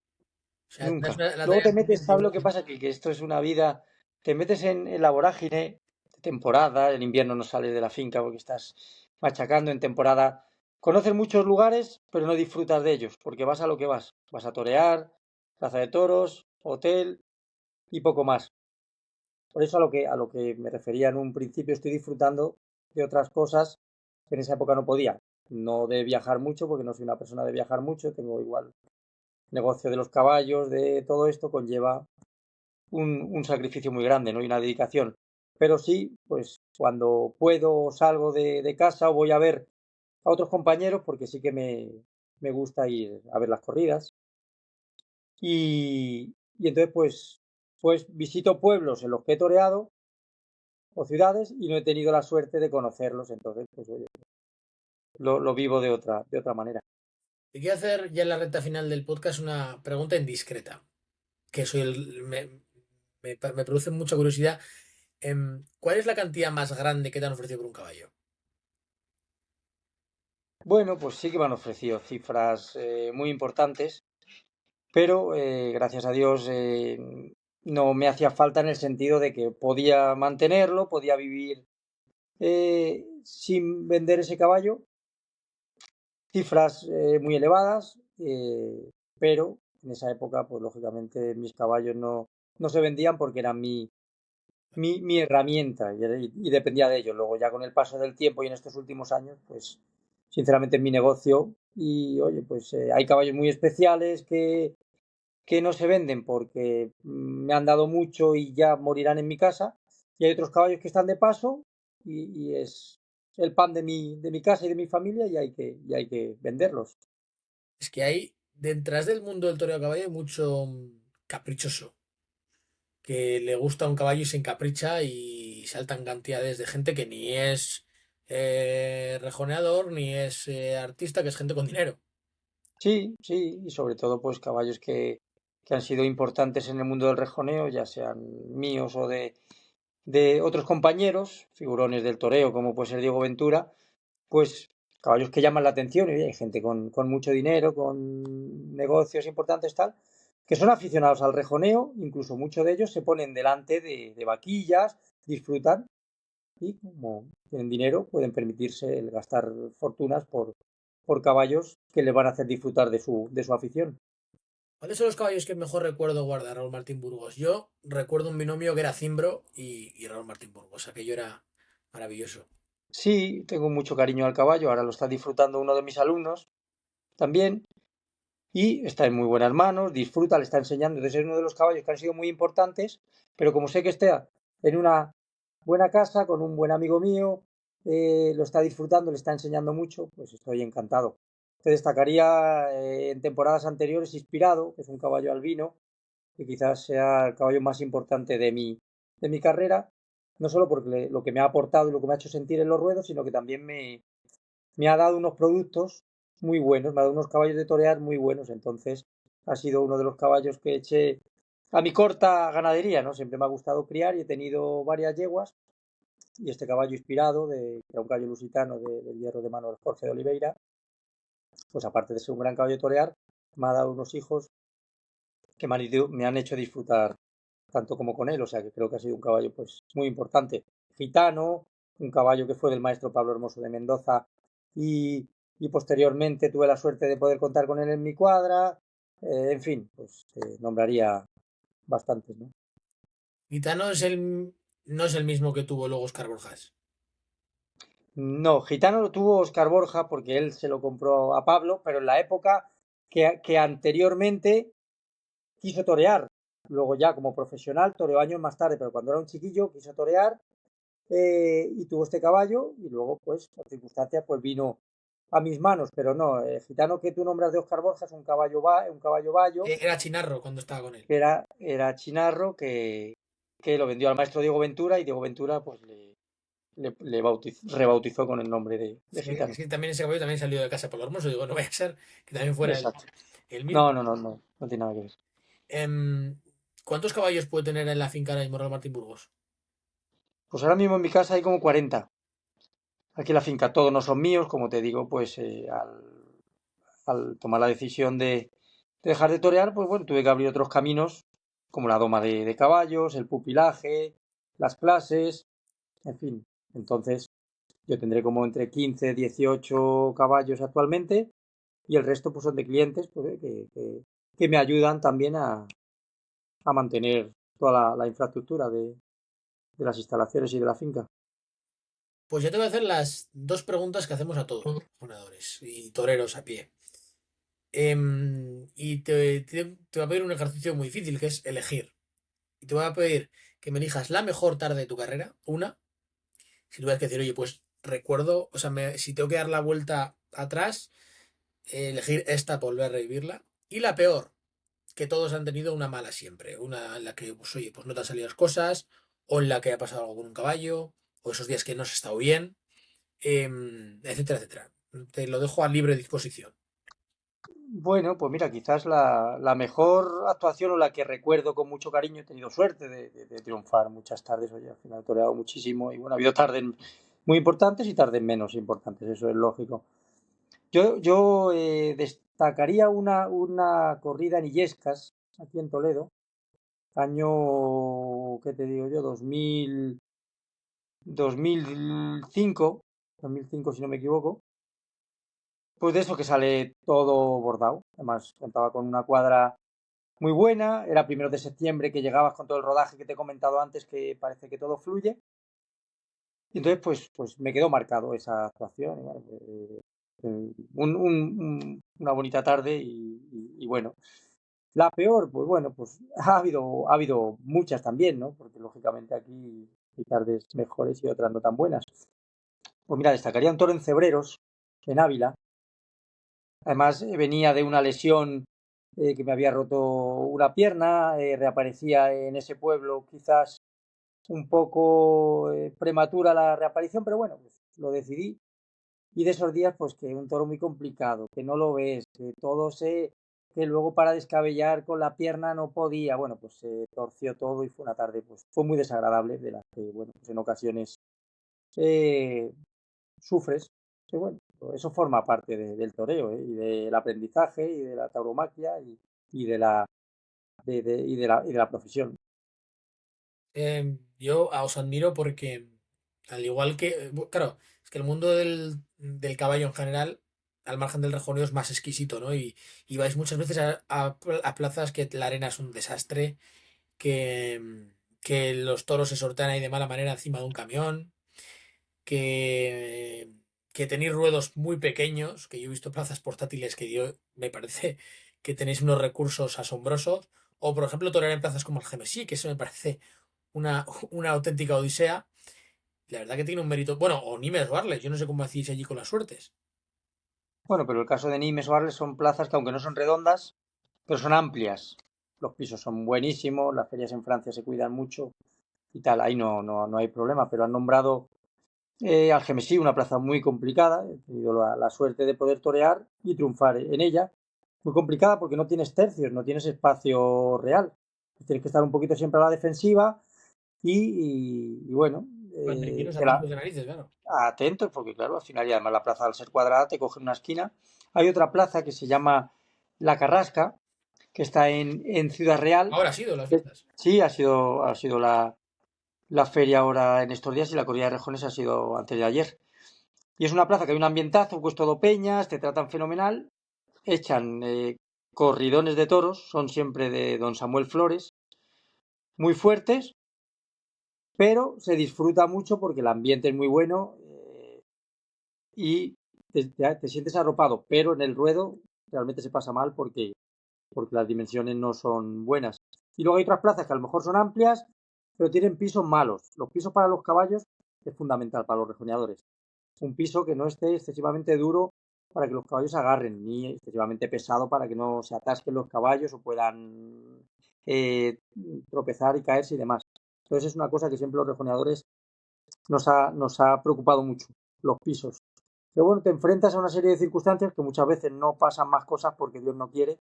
sea, nunca. la Luego te traías metes, pendiente ¿sabes lo igual. que pasa? Que esto es una vida, te metes en la vorágine de temporada, en invierno no sales de la finca porque estás machacando, en temporada conoces muchos lugares, pero no disfrutas de ellos, porque vas a lo que vas. Vas a torear, plaza de toros, hotel y poco más. Por eso a lo que me refería en un principio, estoy disfrutando de otras cosas que en esa época no podía. No de viajar mucho, porque no soy una persona de viajar mucho, tengo igual negocio de los caballos, de todo esto conlleva un sacrificio muy grande, ¿no? Y una dedicación. Pero sí, pues cuando puedo salgo de casa o voy a ver a otros compañeros, porque sí que me gusta ir a ver las corridas. Y entonces, pues visito pueblos en los que he toreado o ciudades y no he tenido la suerte de conocerlos. Entonces, pues oye, lo vivo de otra manera. Te quiero hacer ya en la recta final del podcast una pregunta indiscreta, que soy me produce mucha curiosidad. ¿Cuál es la cantidad más grande que te han ofrecido por un caballo? Bueno, pues sí que me han ofrecido cifras muy importantes, pero gracias a Dios no me hacía falta en el sentido de que podía mantenerlo, podía vivir sin vender ese caballo, cifras muy elevadas, pero en esa época, pues lógicamente mis caballos no se vendían porque eran mi herramienta y dependía de ellos. Luego ya con el paso del tiempo y en estos últimos años, pues sinceramente es mi negocio y oye, pues hay caballos muy especiales que no se venden porque me han dado mucho y ya morirán en mi casa. Y hay otros caballos que están de paso y es el pan de mi casa y de mi familia y hay que venderlos. Es que hay, detrás del mundo del toreo a caballo, hay mucho caprichoso, que le gusta un caballo y se encapricha y saltan cantidades de gente que ni es rejoneador ni es artista, que es gente con dinero. Sí, sí, y sobre todo pues caballos que han sido importantes en el mundo del rejoneo, ya sean míos o de otros compañeros, figurones del toreo, como puede ser Diego Ventura, pues caballos que llaman la atención y hay gente con mucho dinero, con negocios importantes, tal, que son aficionados al rejoneo, incluso muchos de ellos se ponen delante de vaquillas, disfrutan y como tienen dinero pueden permitirse el gastar fortunas por caballos que les van a hacer disfrutar de su afición. ¿Cuáles son los caballos que mejor recuerdo guardar, Raúl Martín Burgos? Yo recuerdo un binomio que era Cimbro y Raúl Martín Burgos. Aquello era maravilloso. Sí, tengo mucho cariño al caballo, ahora lo está disfrutando uno de mis alumnos también y está en muy buenas manos, disfruta, le está enseñando, entonces es uno de los caballos que han sido muy importantes, pero como sé que está en una buena casa con un buen amigo mío, lo está disfrutando, le está enseñando mucho, pues estoy encantado. Te destacaría en temporadas anteriores Inspirado, que es un caballo albino, que quizás sea el caballo más importante de mi carrera, no solo porque lo que me ha aportado y lo que me ha hecho sentir en los ruedos, sino que también me ha dado unos productos muy buenos, me ha dado unos caballos de torear muy buenos, entonces ha sido uno de los caballos que eché a mi corta ganadería, ¿no? Siempre me ha gustado criar y he tenido varias yeguas y este caballo inspirado, que era un caballo lusitano del hierro de mano de Jorge de Oliveira, pues aparte de ser un gran caballo de torear, me ha dado unos hijos que me han hecho disfrutar tanto como con él, o sea que creo que ha sido un caballo pues muy importante. Gitano, un caballo que fue del maestro Pablo Hermoso de Mendoza y posteriormente tuve la suerte de poder contar con él en mi cuadra, en fin, pues nombraría bastantes, ¿no? Gitano no es el mismo que tuvo luego Oscar Borjas. No, Gitano lo tuvo Oscar Borja porque él se lo compró a Pablo, pero en la época que anteriormente quiso torear. Luego ya como profesional toreó años más tarde, pero cuando era un chiquillo quiso torear y tuvo este caballo y luego pues por circunstancias pues vino a mis manos, pero no, el gitano que tú nombras de Oscar Borja es un caballo bayo Era Chinarro cuando estaba con él. que era chinarro que lo vendió al maestro Diego Ventura y Diego Ventura pues le rebautizó con el nombre de Es gitano. que también ese caballo también salió de casa por lo hermoso. Digo, no vaya a ser que también fuera Exacto. el No, mismo. no, no, no, no tiene nada que ver. ¿Cuántos caballos puede tener en la finca ahora mismo Raúl Martín Burgos? Pues ahora mismo en mi casa hay como 40. Aquí en la finca todos no son míos, como te digo, pues al tomar la decisión de dejar de torear, pues bueno, tuve que abrir otros caminos, como la doma de caballos, el pupilaje, las clases, en fin. Entonces, Yo tendré como entre 15 18 caballos actualmente y el resto pues son de clientes pues, que me ayudan también a mantener toda la infraestructura de las instalaciones y de la finca. Pues yo te voy a hacer las dos preguntas que hacemos a todos los ganadores y toreros a pie. Te voy a pedir un ejercicio muy difícil, que es elegir. Y te voy a pedir que me elijas la mejor tarde de tu carrera, una. Si tuvieras que decir, oye, pues recuerdo, o sea, si tengo que dar la vuelta atrás, elegir esta por volver a revivirla. Y la peor, que todos han tenido una mala siempre. Una en la que, pues oye, pues no te han salido las cosas, o en la que ha pasado algo con un caballo, o esos días que no has estado bien, etcétera, etcétera. Te lo dejo a libre disposición. Bueno, pues mira, quizás la mejor actuación o la que recuerdo con mucho cariño, he tenido suerte de triunfar muchas tardes, oye, al final he toreado muchísimo y bueno, ha habido tardes muy importantes y tardes menos importantes, eso es lógico. Yo destacaría una corrida en Illescas, aquí en Toledo, año, ¿qué te digo yo? 2005, 2005 si no me equivoco. Pues de eso que sale todo bordado. Además, contaba con una cuadra muy buena. Era 1 de septiembre que llegabas con todo el rodaje que te he comentado antes, que parece que todo fluye. Y entonces, pues me quedó marcado esa actuación. Y bueno, una bonita tarde y bueno. La peor, pues bueno, pues ha habido muchas también, ¿no? Porque lógicamente aquí hay tardes mejores y otras no tan buenas. Pues mira, destacaría un toro en Cebreros, en Ávila. Además, venía de una lesión que me había roto una pierna, reaparecía en ese pueblo, quizás un poco prematura la reaparición, pero bueno, pues lo decidí. Y de esos días, pues que un toro muy complicado, que no lo ves, que que luego para descabellar con la pierna no podía, bueno, pues se torció todo y fue una tarde, pues fue muy desagradable, de la que, bueno, pues en ocasiones eh, sufres, que bueno, eso forma parte del toreo, ¿eh? Y del aprendizaje y de la tauromaquia y de la profesión. Yo os admiro porque, al igual que, claro, es que el mundo del caballo en general, al margen del rejoneo, es más exquisito, ¿no? Y vais muchas veces a plazas que la arena es un desastre, que los toros se sortean ahí de mala manera encima de un camión, que, que tenéis ruedos muy pequeños, que yo he visto plazas portátiles que me parece que tenéis unos recursos asombrosos, o por ejemplo torear en plazas como el Gemesí, que eso me parece una, una auténtica odisea. La verdad que tiene un mérito. Bueno, o Nimes Barles, yo no sé cómo hacéis allí con las suertes. Bueno, pero el caso de Nimes o Arles son plazas que aunque no son redondas, pero son amplias. Los pisos son buenísimos, las ferias en Francia se cuidan mucho y tal, ahí no hay problema, pero han nombrado Algemesí, una plaza muy complicada, he tenido la suerte de poder torear y triunfar en ella. Muy complicada porque no tienes tercios, no tienes espacio real. Tienes que estar un poquito siempre a la defensiva y bueno, Banderilleros te la, atentos de narices, claro. atentos porque claro, al final y además la plaza al ser cuadrada te coge en una esquina. Hay otra plaza que se llama La Carrasca, que está en Ciudad Real. Ahora ha sido las fiestas. Sí, ha sido la feria ahora en estos días y la corrida de rejones ha sido antes de ayer. Y es una plaza que hay un ambientazo, pues todo peñas, te tratan fenomenal, echan corridones de toros, son siempre de don Samuel Flores, muy fuertes, pero se disfruta mucho porque el ambiente es muy bueno y te sientes arropado, pero en el ruedo realmente se pasa mal porque las dimensiones no son buenas. Y luego hay otras plazas que a lo mejor son amplias, pero tienen pisos malos. Los pisos para los caballos es fundamental para los rejoneadores. Un piso que no esté excesivamente duro para que los caballos agarren, ni excesivamente pesado para que no se atasquen los caballos o puedan eh, tropezar y caerse y demás. Entonces es una cosa que siempre los rejoneadores nos ha preocupado mucho, los pisos. Pero bueno, te enfrentas a una serie de circunstancias que muchas veces no pasan más cosas porque Dios no quiere,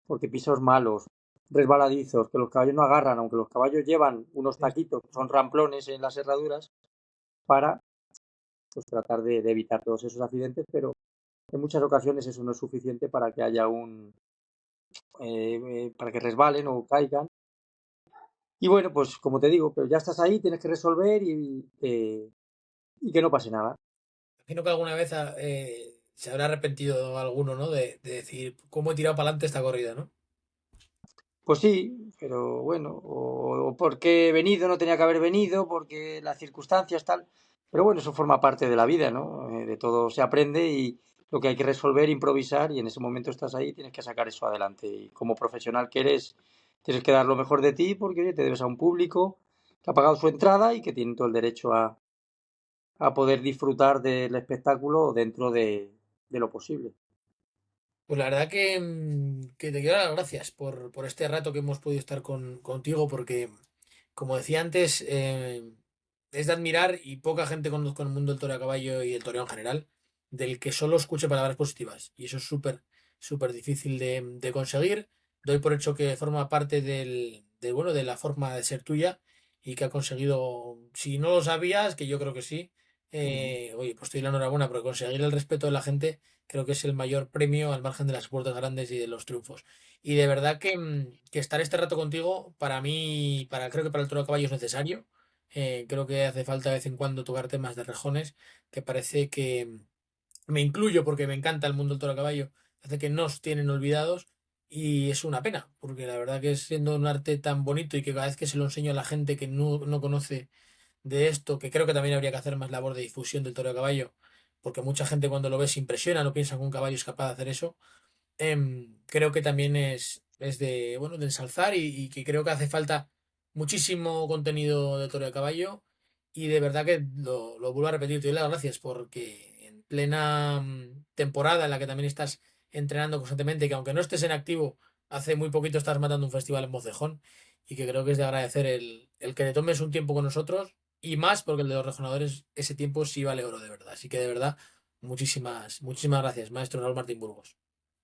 porque pisos malos, resbaladizos, que los caballos no agarran, aunque los caballos llevan unos Sí, taquitos, son ramplones en las herraduras, para pues, tratar de evitar todos esos accidentes, pero en muchas ocasiones eso no es suficiente para que haya para que resbalen o caigan. Y bueno, pues como te digo, pero ya estás ahí, tienes que resolver y que no pase nada. Imagino que alguna vez se habrá arrepentido alguno, ¿no? De decir, ¿cómo he tirado para adelante esta corrida, ¿no? Pues sí, pero bueno, o porque he venido, no tenía que haber venido, porque las circunstancias tal. Pero bueno, eso forma parte de la vida, ¿no? De todo se aprende y lo que hay que resolver, improvisar, y en ese momento estás ahí, tienes que sacar eso adelante. Y como profesional que eres, tienes que dar lo mejor de ti porque oye, te debes a un público que ha pagado su entrada y que tiene todo el derecho a poder disfrutar del espectáculo dentro de lo posible. Pues la verdad que te quiero dar las gracias por este rato que hemos podido estar contigo, porque, como decía antes, es de admirar y poca gente conozco en el mundo del toreo a caballo y el toreo en general, del que solo escuche palabras positivas. Y eso es súper difícil de conseguir. Doy por hecho que forma parte bueno, de la forma de ser tuya y que ha conseguido, si no lo sabías, que yo creo que sí, Ujú. oye, pues te doy la enhorabuena, porque conseguir el respeto de la gente creo que es el mayor premio al margen de las puertas grandes y de los triunfos. Y de verdad que estar este rato contigo, para mí, creo que para el toro de caballo es necesario. Creo que hace falta de vez en cuando tocar temas de rejones, que parece que me incluyo porque me encanta el mundo del toro a caballo, hace que nos tienen olvidados y es una pena, porque la verdad que siendo un arte tan bonito y que cada vez que se lo enseño a la gente que no conoce de esto, que creo que también habría que hacer más labor de difusión del toro a caballo, porque mucha gente cuando lo ve se impresiona, no piensa que un caballo es capaz de hacer eso. Creo que también es de, bueno, de ensalzar y que creo que hace falta muchísimo contenido de toro de caballo y de verdad que lo vuelvo a repetir, te doy las gracias porque en plena temporada en la que también estás entrenando constantemente, que aunque no estés en activo, hace muy poquito estás matando un festival en Mocejón y que creo que es de agradecer el que te tomes un tiempo con nosotros y más porque el de los rejonadores ese tiempo sí vale oro de verdad. Así que de verdad, muchísimas gracias, maestro Raúl Martín Burgos.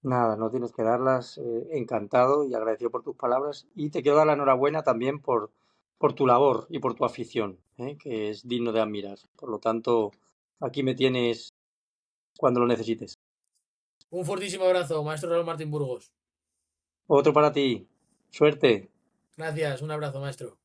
Nada, no tienes que darlas. Encantado y agradecido por tus palabras. Y te quiero dar la enhorabuena también por tu labor y por tu afición, que es digno de admirar. Por lo tanto, aquí me tienes cuando lo necesites. Un fortísimo abrazo, maestro Raúl Martín Burgos. Otro para ti. Suerte. Gracias, un abrazo, maestro.